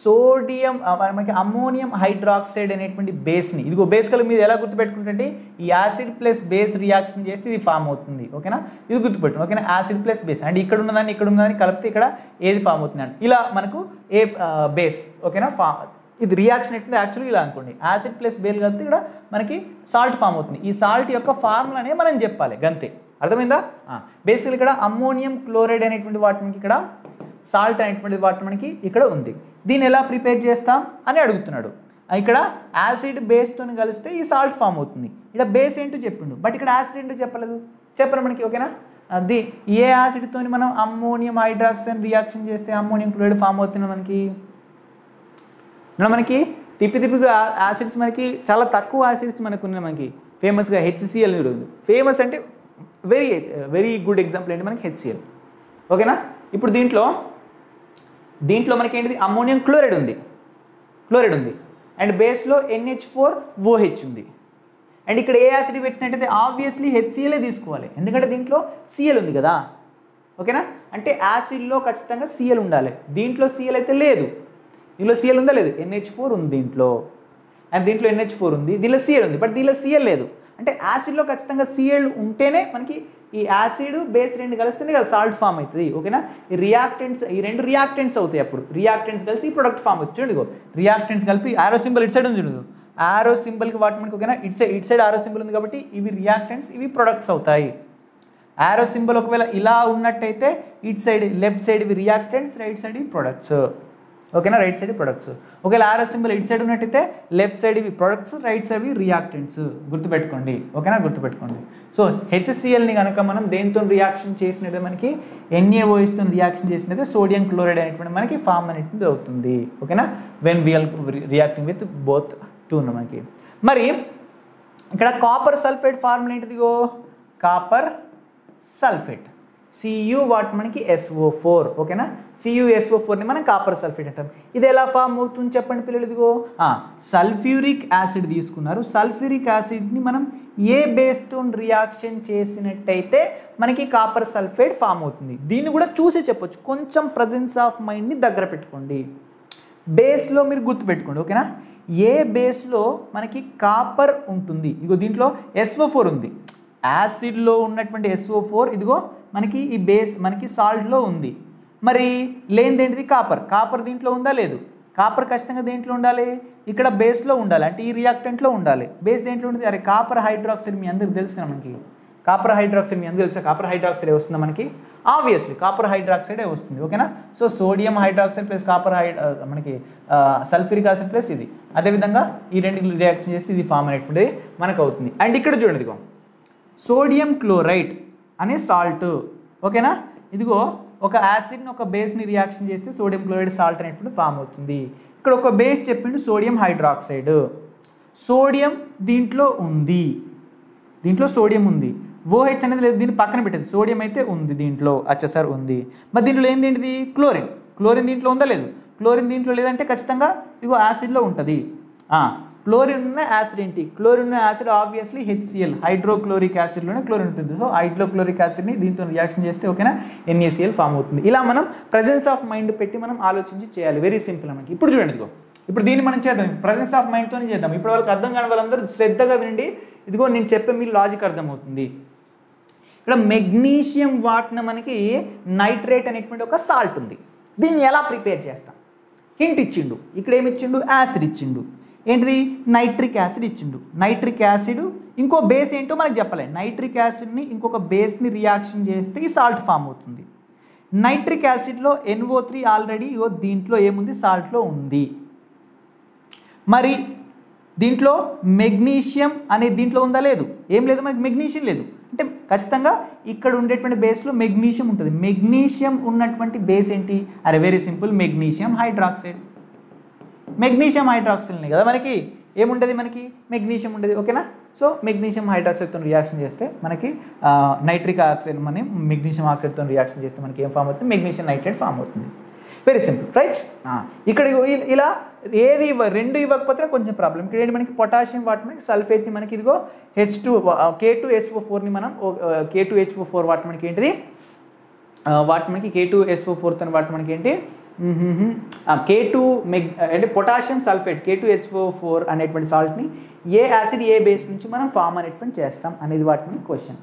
సోడియం మనకి అమ్మోనియం హైడ్రాక్సైడ్ అనేటువంటి బేస్ని, ఇదిగో బేసికల్ మీరు ఎలా గుర్తుపెట్టుకుంటే ఈ యాసిడ్ ప్లస్ బేస్ రియాక్షన్ చేస్తే ఇది ఫామ్ అవుతుంది. ఓకేనా, ఇది గుర్తుపెట్టు. ఓకేనా, యాసిడ్ ప్లస్ బేస్ అండ్ ఇక్కడ ఉన్నదాన్ని కలిపితే ఇక్కడ ఏది ఫామ్ అవుతుంది అండి, ఇలా మనకు ఏ బేస్. ఓకేనా, ఇది రియాక్షన్ ఎట్లుంది యాక్చువల్గా ఇలా అనుకోండి, యాసిడ్ ప్లస్ బేస్ కలిపితే ఇక్కడ మనకి సాల్ట్ ఫామ్ అవుతుంది. ఈ సాల్ట్ యొక్క ఫార్ములానే మనం చెప్పాలి గంతే. అర్థమైందా, బేసికల్ ఇక్కడ అమ్మోనియం క్లోరైడ్ అనేటువంటి వాటి మనకి ఇక్కడ సాల్ట్ అనేటువంటి వాటి మనకి ఇక్కడ ఉంది. దీన్ని ఎలా ప్రిపేర్ చేస్తాం అని అడుగుతున్నాడు. ఇక్కడ యాసిడ్ బేస్తో కలిస్తే ఈ సాల్ట్ ఫామ్ అవుతుంది. ఇక్కడ బేస్ ఏంటో చెప్పిండు బట్ ఇక్కడ యాసిడ్ ఏంటో చెప్పరు మనకి. ఓకేనా, ఏ యాసిడ్తో మనం అమ్మోనియం హైడ్రాక్సైడ్ రియాక్షన్ చేస్తే అమ్మోనియం క్లోరైడ్ ఫామ్ అవుతుంది మనకి తిప్పిగా యాసిడ్స్ మనకి చాలా తక్కువ యాసిడ్స్ మనకు ఉన్నాయి. మనకి ఫేమస్గా HCl ఉంటుంది. ఫేమస్ అంటే వెరీ వెరీ గుడ్ ఎగ్జాంపుల్ ఏంటి మనకి HCl. ఓకేనా, ఇప్పుడు దీంట్లో మనకి ఏంటిది అమ్మోనియం క్లోరైడ్ ఉంది అండ్ బేస్లో NH4OH ఉంది. అండ్ ఇక్కడ ఏ యాసిడ్ పెట్టినట్టయితే ఆబ్వియస్లీ HCl తీసుకోవాలి, ఎందుకంటే దీంట్లో Cl ఉంది కదా. ఓకేనా, అంటే యాసిడ్లో ఖచ్చితంగా Cl ఉండాలి. దీంట్లో Cl అయితే లేదు. దీనిలో Cl ఉందా లేదు, NH4 ఉంది దీంట్లో అండ్ దీంట్లో NH4 ఉంది, దీనిలో Cl ఉంది బట్ దీనిలో Cl లేదు. అంటే యాసిడ్లో ఖచ్చితంగా Cl ఉంటేనే మనకి ఈ యాసిడ్ బేస్ రెండు కలిస్తేనే కదా సాల్ట్ ఫామ్ అవుతుంది. ఓకేనా, ఈ రెండు రియాక్టెంట్స్ అవుతాయి. అప్పుడు రియాక్టెంట్స్ కలిసి ప్రొడక్ట్ ఫామ్ అవుతుంది. చూడండి, రియాక్టెంట్స్ కలిపి ఆరో సింబల్ ఇటు సైడ్ ఉంది చూడదు, ఆరో సింబల్కి వాటి మనకి ఓకేనా ఇటు సైడ్ ఆరో సింబల్ ఉంది కాబట్టి ఇవి రియాక్టెంట్స్, ఇవి ప్రొడక్ట్స్ అవుతాయి. ఆరో సింబల్ ఒకవేళ ఇలా ఉన్నట్టయితే ఇటు సైడ్ లెఫ్ట్ సైడ్ ఇవి రియాక్టెంట్స్, రైట్ సైడ్ ఇవి ప్రొడక్ట్స్. ఓకేనా, రైట్ సైడ్ ప్రొడక్ట్స్. ఒకవేళ ఆరో సింబల్ ఇటు సైడ్ ఉన్నట్టయితే లెఫ్ట్ సైడ్ ఇవి ప్రొడక్ట్స్, రైట్ సైడ్ ఇవి రియాక్టెంట్స్. గుర్తుపెట్టుకోండి. ఓకేనా, గుర్తుపెట్టుకోండి. సో HClని కనుక మనం దేంతో రియాక్షన్ చేసినట్టు మనకి NaOHతో రియాక్షన్ చేసినట్టు సోడియం క్లోరైడ్ అనేటువంటి మనకి ఫామ్ అనేటువంటి అవుతుంది. ఓకేనా, when we are reacting with both two మనకి. మరి ఇక్కడ కాపర్ సల్ఫేట్ ఫార్ములా ఏంటిదిగో, కాపర్ సల్ఫేట్ Cu వాట్ మనకి SO4. ఓకేనా, CuSO4ని మనం కాపర్ సల్ఫేట్ అంటాం. ఇది ఎలా ఫామ్ అవుతుంది చెప్పండి పిల్లలు. ఇదిగో సల్ఫ్యూరిక్ యాసిడ్ తీసుకున్నారు. సల్ఫ్యూరిక్ యాసిడ్ని మనం ఏ బేస్తో రియాక్షన్ చేసినట్టయితే మనకి కాపర్ సల్ఫేట్ ఫామ్ అవుతుంది. దీన్ని కూడా చూసి చెప్పొచ్చు. కొంచెం ప్రజెన్స్ ఆఫ్ మైండ్ని దగ్గర పెట్టుకోండి. బేస్లో మీరు గుర్తుపెట్టుకోండి, ఓకేనా. ఏ బేస్లో మనకి కాపర్ ఉంటుంది, ఇదిగో దీంట్లో SO4 ఉంది, యాసిడ్లో ఉన్నటువంటి SO4 ఇదిగో మనకి ఈ బేస్ మనకి సాల్ట్లో ఉంది. మరి లేనిదేంటిది కాపర్. కాపర్ దీంట్లో ఉందా? లేదు. కాపర్ ఖచ్చితంగా దేంట్లో ఉండాలి? ఇక్కడ బేస్లో ఉండాలి, అంటే ఈ రియాక్టెంట్లో ఉండాలి. బేస్ దేంట్లో ఉంటుంది? అరే కాపర్ హైడ్రాక్సైడ్ మీ అందరికి తెలుసు కదా మనకి. కాపర్ హైడ్రాక్సైడ్ మీ అందరికి తెలుసా? కాపర్ హైడ్రాక్సైడ్ వస్తుందా మనకి? ఆబ్వియస్లీ కాపర్ హైడ్రాక్సైడే వస్తుంది, ఓకేనా. So sodium hydroxide plus copper మనకి సల్ఫ్యూరిక్ యాసిడ్ ప్లస్ ఇది, అదేవిధంగా ఈ రెండు రియాక్షన్ చేస్తే ఇది ఫామ్ అనేటువంటిది మనకు అవుతుంది. అండ్ ఇక్కడ చూడండి, ఇదిగో సోడియం క్లోరైడ్ అనే సాల్ట్, ఓకేనా. ఇదిగో ఒక యాసిడ్ని ఒక బేస్ని రియాక్షన్ చేస్తే సోడియం క్లోరైడ్ సాల్ట్ అనేటువంటి ఫామ్ అవుతుంది. ఇక్కడ ఒక బేస్ చెప్పిండు సోడియం హైడ్రాక్సైడ్. సోడియం దీంట్లో ఉంది, దీంట్లో సోడియం ఉంది. OH అనేది లేదు, దీన్ని పక్కన పెట్టేది. సోడియం అయితే ఉంది దీంట్లో, సార్ ఉంది. మరి దీంట్లో ఏంటిది? క్లోరిన్. క్లోరిన్ దీంట్లో ఉందా? లేదు. క్లోరిన్ దీంట్లో లేదంటే ఖచ్చితంగా ఇదిగో యాసిడ్లో ఉంటుంది. క్లోరిన్ ఉన్న యాసిడ్ ఏంటి? క్లోరిన్ ఉన్న యాసిడ్ ఆబ్వియస్లీ HCl, హైడ్రోక్లోరిక్ యాసిడ్లోనే క్లోరిన్ ఉంటుంది. సో హైడ్రోక్లోరిక్ యాసిడ్ని దీంతో రియాక్షన్ చేస్తే ఓకేనా NaCl ఫామ్ అవుతుంది. ఇలా మనం ప్రజెన్స్ ఆఫ్ మైండ్ పెట్టి మనం ఆలోచించి చేయాలి. వెరీ సింపుల్ మనకి. ఇప్పుడు చూడండి, ఇదిగో ఇప్పుడు దీన్ని మనం చేద్దాం, ప్రజెన్స్ ఆఫ్ మైండ్తోనే చేద్దాం. ఇప్పుడు వాళ్ళకి అర్థం కాని వాళ్ళందరూ శ్రద్ధగా వినండి. ఇదిగో నేను చెప్పే మీ లాజిక్ అర్థమవుతుంది. ఇక్కడ మెగ్నీషియం వాటిన మనకి నైట్రేట్ అనేటువంటి ఒక సాల్ట్ ఉంది. దీన్ని ఎలా ప్రిపేర్ చేస్తాం? హింట్ ఇచ్చిండు. ఇక్కడ ఏమి ఇచ్చిండు? యాసిడ్ ఇచ్చిండు. ఏంటిది? నైట్రిక్ యాసిడ్ ఇచ్చిండు. నైట్రిక్ యాసిడ్ ఇంకో బేస్ ఏంటో మనకు చెప్పలే. నైట్రిక్ యాసిడ్ని ఇంకొక బేస్ని రియాక్షన్ చేస్తే ఈ సాల్ట్ ఫామ్ అవుతుంది. నైట్రిక్ యాసిడ్లో NO3 ఆల్రెడీ దీంట్లో ఏముంది? సాల్ట్లో ఉంది. మరి దీంట్లో మెగ్నీషియం అనేది దీంట్లో ఉందా? లేదు. ఏం లేదు, మనకి మెగ్నీషియం లేదు. అంటే ఖచ్చితంగా ఇక్కడ ఉండేటువంటి బేస్లో మెగ్నీషియం ఉంటుంది. మెగ్నీషియం ఉన్నటువంటి బేస్ ఏంటి? అరే very simple, magnesium hydroxide. Magnesium హైడ్రాక్సైడ్ని కదా మనకి ఏముంటుంది? మనకి మెగ్నీషియం ఉండేది, ఓకేనా. సో మెగ్నీషియం హైడ్రాక్సైడ్తో రియాక్షన్ చేస్తే మనకి నైట్రిక్ ఆక్సైడ్ మనం మెగ్నీషియం ఆక్సైడ్తో రియాక్షన్ చేస్తే మనకి ఏం ఫామ్ అవుతుంది? మెగ్నీషియం నైట్రేట్ ఫామ్ అవుతుంది. Very simple, right. ఇక్కడ ఇలా ఏది రెండు ఇవ్వకపోతే కొంచెం ప్రాబ్లం. ఇక్కడ ఏంటి? మనకి పొటాషియం వాటి మనకి సల్ఫేట్ని మనకి ఇదిగో K2SO4ని మనం K2HO4 వాటి మనకి ఏంటిది? వాటి మనకి K2SO4 వాటి మనకి ఏంటి? K2 అంటే పొటాషియం సల్ఫేట్ K2HO4 అనేటువంటి సాల్ట్ని ఏ యాసిడ్ ఏ బేస్ నుంచి మనం ఫామ్ అనేటువంటి చేస్తాం అనేది వాటి మనకి క్వశ్చన్.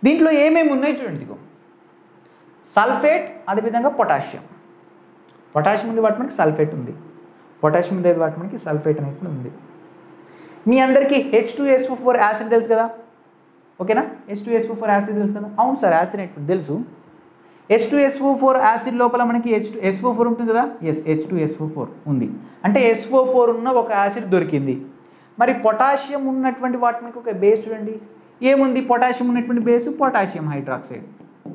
దీంట్లో ఏమేమి ఉన్నాయి చూడండి. ఇదిగో సల్ఫేట్, అదేవిధంగా పొటాషియం. పొటాషియం ఉంది వాటి మనకి, సల్ఫేట్ ఉంది. పొటాషియం ఉంది వాటి మనకి, సల్ఫేట్ అనేది ఉంది. మీ అందరికీ H2SO4 యాసిడ్ తెలుసు కదా, ఓకేనా. H2SO4 యాసిడ్ తెలుసు కదా? అవును సార్, యాసిడ్ అనేటువంటి తెలుసు. H2SO4 యాసిడ్ లోపల మనకి SO4 ఉంటుంది కదా. ఎస్, H2SO4 ఉంది. అంటే SO4 ఉన్న ఒక యాసిడ్ దొరికింది. మరి పొటాషియం ఉన్నటువంటి వాటి మనకి ఒక బేస్ చూడండి, ఏముంది? పొటాషియం ఉన్నటువంటి బేసు పొటాషియం హైడ్రాక్సైడ్,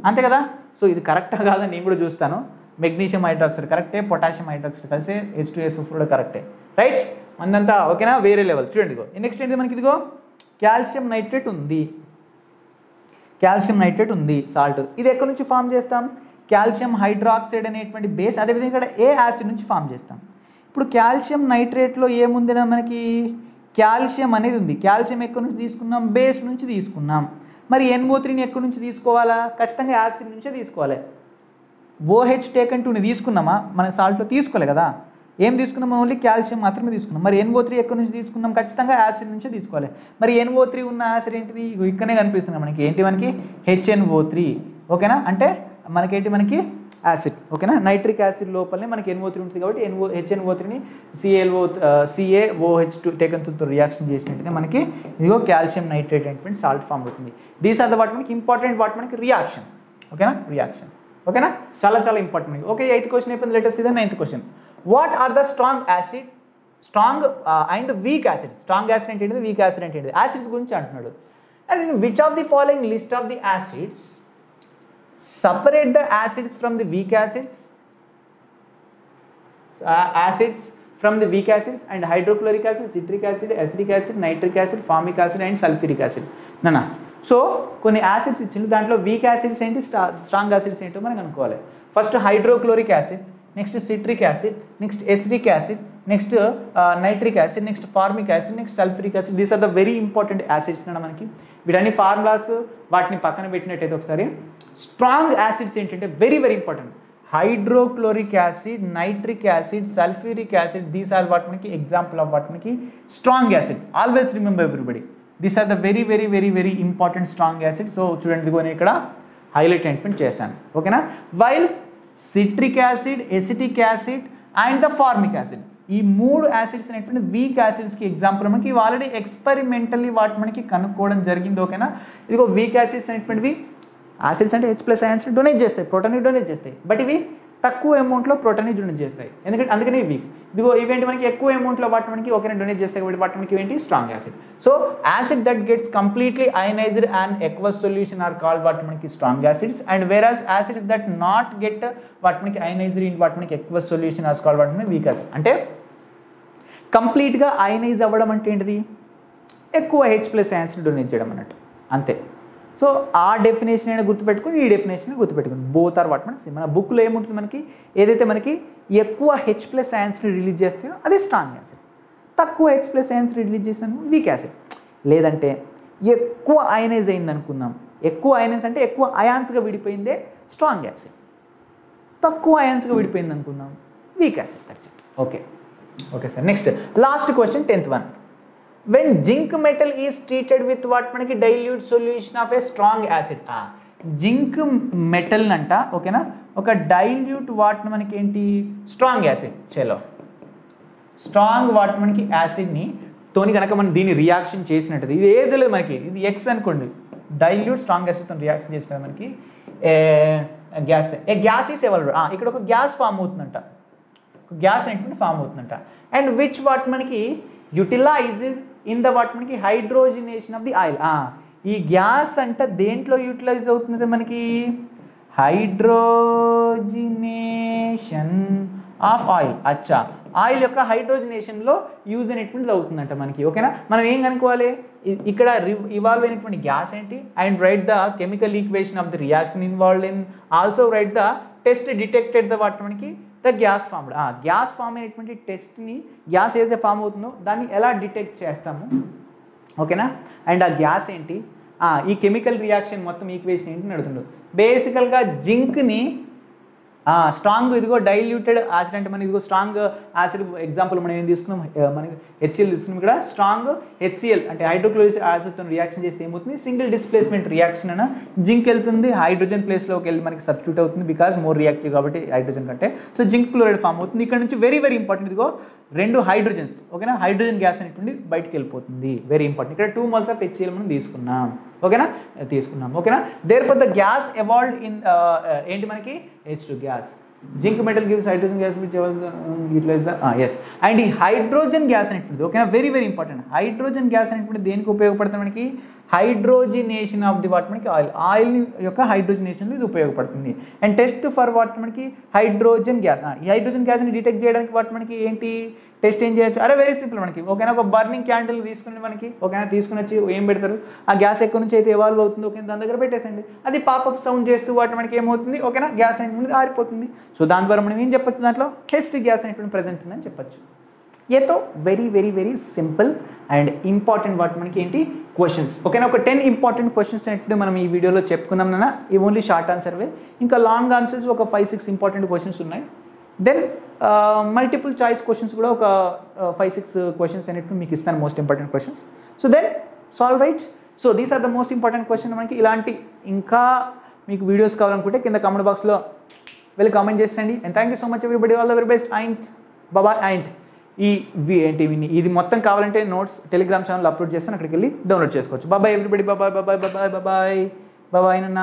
అంతే కదా. సో ఇది కరెక్టా కాదా నేను కూడా చూస్తాను. మెగ్నీషియం హైడ్రాక్సైడ్ కరెక్టే, పొటాషియం హైడ్రాక్సైడ్ కలిసి H2SO4 కూడా కరెక్టే, రైట్. మందంతా ఓకేనా, వేరే లెవెల్. చూడండి, ఇదిగో నెక్స్ట్ ఏంటి మనకి? ఇదిగో కాల్షియం నైట్రేట్ ఉంది. కాల్షియం నైట్రేట్ ఉంది సాల్ట్. ఇది ఎక్కడి నుంచి ఫామ్ చేస్తాం? కాల్షియం హైడ్రాక్సైడ్ అనేటువంటి బేస్, అదేవిధంగా ఇక్కడ ఏ యాసిడ్ నుంచి ఫామ్ చేస్తాం. ఇప్పుడు కాల్షియం నైట్రేట్లో ఏముంది మనకి? కాల్షియం అనేది ఉంది. కాల్షియం ఎక్కడి నుంచి తీసుకున్నాం? బేస్ నుంచి తీసుకున్నాం. మరి NO3ని ఎక్కడి నుంచి తీసుకోవాలా? ఖచ్చితంగా యాసిడ్ నుంచే తీసుకోవాలి. OH టేకన్ 2ని తీసుకున్నామా? మన సాల్ట్లో తీసుకోలే కదా. ఏం తీసుకున్నాం? ఓన్లీ కాల్షియం మాత్రమే తీసుకున్నాం. మరి NO3 ఎక్కడి నుంచి తీసుకున్నాం? ఖచ్చితంగా యాసిడ్ నుంచే తీసుకోవాలి. మరి NO3 ఉన్న యాసిడ్ ఏంటిది? ఇక్కడనే కనిపిస్తుంది మనకి. ఏంటి మనకి? HNO3, ఓకేనా. అంటే మనకేంటి? మనకి యాసిడ్, ఓకేనా. నైట్రిక్ యాసిడ్ లోపలనే మనకి NO3 ఉంటుంది కాబట్టి HNO3ని CaOH2 టేకన్ 2తో రియాక్షన్ చేసినట్టుగా మనకి ఇదిగో కాల్షియం నైట్రేట్ అనేటువంటి సాల్ట్ ఫామ్ అవుతుంది. దీస్ ఆర్ ద వాటి మనకి ఇంపార్టెంట్ వాటి మనకి రియాక్షన్, ఓకేనా. రియాక్షన్, ఓకేనా. చాలా చాలా ఇంపార్టెంట్. ఓకే, 8th క్వశ్చన్ అయిపోయింది. Let us see the 9th question. What are the strong and weak acids? Strong acid అంటే ఏంటిది? వీక్ యాసిడ్ అంటే ఏంటిది? యాసిడ్స్ గురించి అంటున్నాడు. And which of the following list of the acids separate the acids from the weak acids, acids from the weak acids and hydrochloric acid, citric acid, acetic acid, nitric acid, formic acid and sulfuric acid. నానా so కొన్ని acids ఇచ్చిండు, దాంట్లో weak acids ఏంటి, strong acids ఏంటో మనం అనుకోవాలి. First hydrochloric acid, next citric acid, next acidic acid, next nitric acid, next formic acid, next sulphuric acid. These are the very important acids అన్న మనకి. వీటన్ని ఫార్ములాస్ వాటిని పక్కన పెట్టినట్టయితే ఒకసారి స్ట్రాంగ్ యాసిడ్స్ ఏంటంటే very very important. hydrochloric acid, nitric acid, sulfuric acid, these are what manaki example of what manaki strong acid. Always remember everybody, these are the very very very very important strong acid. So చూడండి ఇదిగో నేను ఇక్కడ highlight ఎంట్మెంట్ చేశాను, ఓకేనా. While citric acid, acetic acid and the formic acid, ఈ మూడు acids అనేటువంటి week యాసిడ్స్కి example మనకి ఆల్రెడీ ఎక్స్పెరిమెంటల్లీ వాటి మనకి కనుక్కోవడం జరిగింది, ఓకేనా. ఇదిగో వీక్ యాసిడ్స్ అనేటువంటివి, యాసిడ్స్ అంటే H+ అయాన్స్ని డొనేట్ చేస్తాయి, ప్రోటాన్ని డొనేట్ చేస్తాయి, బట్ ఇవి తక్కువ అమౌంట్లో ప్రోటాన్ని డొనేట్ చేస్తాయి, ఎందుకంటే అందుకనే వీక్. ఇదిగో ఇవేంటి మనకి ఎక్కువ అమౌంట్లో వాటి మనకి ఓకేనా డొనేట్ చేస్తాయి కాబట్టి వాటి మనకి ఏంటి strong acid. So acid that gets completely ionised and aqueous solution are called what మనకి strong acids, and whereas acids that not get what మనకి అయనైజ్డ్ ఇన్ వాటి మనకి aqueous solution are called what మనకి week acid. అంటే కంప్లీట్గా ionise అవ్వడం అంటే ఏంటిది, ఎక్కువ H+ అయాన్స్ని డొనేట్ చేయడం అన్నట్టు, అంతే. సో ఆ డెఫినేషన్ అయినా గుర్తుపెట్టుకుని, ఈ డెఫినేషన్ గుర్తుపెట్టుకుని, బోత్ ఆర్ వాట్ మనకి మన బుక్లో ఏముంటుంది మనకి, ఏదైతే మనకి ఎక్కువ H+ అయాన్స్ని రిలీజ్ చేస్తాయో అది స్ట్రాంగ్ యాసిడ్, తక్కువ H+ అయాన్స్ని రిలీజ్ చేస్తాను వీక్ యాసిడ్. లేదంటే ఎక్కువ అయనైజ్ అయింది అనుకుందాం, ఎక్కువ అయనైజ్ అంటే ఎక్కువ అయాన్స్గా విడిపోయిందే స్ట్రాంగ్ యాసిడ్, తక్కువ అయాన్స్గా విడిపోయింది అనుకుందాం weak acid. That's it. Okay okay sir. Next last question 10th one. When zinc metal is treated with what మనకి dilute solution of a strong acid, zinc metal అంట, ఓకేనా, ఒక డైల్యూట్ వాట్ మనకి ఏంటి strong acid, చలో strong what మనకి యాసిడ్ని తోని కనుక మనం దీన్ని రియాక్షన్ చేసినట్టు, ఇది ఏదో లేదు మనకి, ఇది X అనుకోండి, డైల్యూట్ స్ట్రాంగ్ యాసిడ్తో రియాక్షన్ చేసిన మనకి గ్యాస్, గ్యాస్ ఈస్ ఎవర్, ఇక్కడ ఒక గ్యాస్ ఫామ్ అవుతుందంట, గ్యాస్ అనేటువంటి ఫామ్ అవుతుందంట, అండ్ విచ్ వాట్ మనకి యూటిలైజ్డ్ ఇన్ ద వాట్ మనకి హైడ్రోజనేషన్ ఆఫ్ ది ఆయిల్. ఈ గ్యాస్ అంటే దేంట్లో యూటిలైజ్ అవుతుంది మనకి, హైడ్రోజినేషన్ ఆఫ్ ఆయిల్. అచ్చా, ఆయిల్ యొక్క హైడ్రోజనేషన్లో యూజ్ అనేటువంటిది అవుతుందంట మనకి, ఓకేనా. మనం ఏం కనుక్కోవాలి, ఇక్కడ ఇవాల్వ్ అయినటువంటి గ్యాస్ ఏంటి, and write the chemical equation of the reaction involved in, also write the test detected the what మనకి the gas formed. Gas form అయినటువంటి టెస్ట్ని, గ్యాస్ ఏదైతే ఫామ్ అవుతుందో దాన్ని ఎలా డిటెక్ట్ చేస్తాము, ఓకేనా. అండ్ ఆ గ్యాస్ ఏంటి, ఈ కెమికల్ రియాక్షన్ మొత్తం ఈక్వేషన్ ఏంటి అని అడుగుతుండ్రు. బేసికల్గా జింక్ని స్ట్రాంగ్, ఇదిగో డైల్యూటెడ్ యాసిడ్ అంటే మనం ఇదిగో స్ట్రాంగ్ యాసిడ్ ఎగ్జాంపుల్ మనం ఏం తీసుకున్నాం, మనకి HCl తీసుకున్నాం, ఇక్కడ స్ట్రాంగ్ HCl అంటే హైడ్రోక్లోరిక్ యాసిడ్తో రియాక్షన్ చేస్తే ఏమవుతుంది, సింగిల్ డిస్ప్లేస్మెంట్ రియాక్షన్ అన్న జింక్ వెళ్తుంది, హైడ్రోజన్ ప్లేస్లోకి వెళ్ళి మనకి సబ్స్టిట్యూట్ అవుతుంది, బికాస్ మోర్ రియాక్టివ్ కాబట్టి హైడ్రోజన్ కంటే. సో జింక్ క్లోరైడ్ ఫామ్ అవుతుంది. ఇక్కడ నుంచి వెరీ వెరీ ఇంపార్టెంట్, ఇదిగో 2 హైడ్రోజన్స్, ఓకేనా, హైడ్రోజన్ గ్యాస్ అనేటువంటి బయటికి వెళ్ళిపోతుంది, వెరీ ఇంపార్టెంట్. ఇక్కడ 2 moles ఆఫ్ HCl మనం తీసుకున్నాం, ఓకేనా, తీసుకున్నాం, ఓకేనా. Therefore the gas evolved in ఏంటి మనకి H2 gas. Zinc metal gives hydrogen gas which utilize the S. And ఈ హైడ్రోజన్ గ్యాస్ అనేటువంటి, ఓకేనా, very very important. Hydrogen gas అనేటువంటి దేనికి ఉపయోగపడుతుంది మనకి, హైడ్రోజినేషన్ ఆఫ్ ది వాట్ మనకి ఆయిల్ యొక్క హైడ్రోజినేషన్లో ఇది ఉపయోగపడుతుంది. అండ్ టెస్ట్ ఫర్ వాట్ మనకి హైడ్రోజన్ గ్యాస్, ఈ హైడ్రోజన్ గ్యాస్ని డిటెక్ట్ చేయడానికి వాట్ మనకి ఏంటి టెస్ట్ ఏం చేయొచ్చు, అరే వెరీ సింపుల్ మనకి, ఓకేనా. ఒక బర్నింగ్ క్యాండిల్ తీసుకుని మనకి, ఓకేనా, తీసుకుని వచ్చి ఏం పెడతారు, ఆ గ్యాస్ ఎక్కడి నుంచి అయితే ఎవాల్వ్ అవుతుందో, ఓకే, దాని దగ్గర పెట్టేసండి, అది పాపప్ సౌండ్ చేస్తూ వాటి మనకి ఏమవుతుంది, ఓకేనా, గ్యాస్ అనేటువంటి ఆరిపోతుంది. సో దాని ద్వారా మనం ఏం చెప్పొచ్చు, దాంట్లో టెస్ట్ గ్యాస్ అనేటువంటి ప్రజెంట్ ఉందని చెప్పొచ్చు. ఏతో very very very simple and important what మనకి ఏంటి క్వశ్చన్స్, ఓకేనా. ఒక 10 ఇంపార్టెంట్ క్వశ్చన్స్ అనేటువంటి మనం ఈ వీడియోలో చెప్పుకున్నాం నాన్న. ఇవి ఓన్లీ షార్ట్ ఆన్సర్వే, ఇంకా లాంగ్ ఆన్సర్స్ ఒక 5-6 ఇంపార్టెంట్ క్వశ్చన్స్ ఉన్నాయి. దెన్ మల్టిపుల్ చాయిస్ క్వశ్చన్స్ కూడా ఒక 5-6 క్వశ్చన్స్ అనేటువంటి మీకు ఇస్తాను, most important questions. So then solve right. So these are the most important question. మనకి ఇలాంటి ఇంకా మీకు వీడియోస్ కావాలనుకుంటే కింద కామెంట్ బాక్స్లో వెళ్ళి కామెంట్ చేసేయండి. And thank you so much everybody, all the very best and బాబాయ్. అండ్ ఇది మొత్తం కావాలంటే నోట్స్ టెలిగ్రామ్ ఛానల్ అప్లోడ్ చేస్తాను, అక్కడికి వెళ్ళి డౌన్లోడ్ చేసుకోవచ్చు. బాబాయ్ ఎవ్రీబడి, బాబాయ్ బాబాయ్ బాబాయ్ బాబాయ్ బాబాయ్ నాన్న.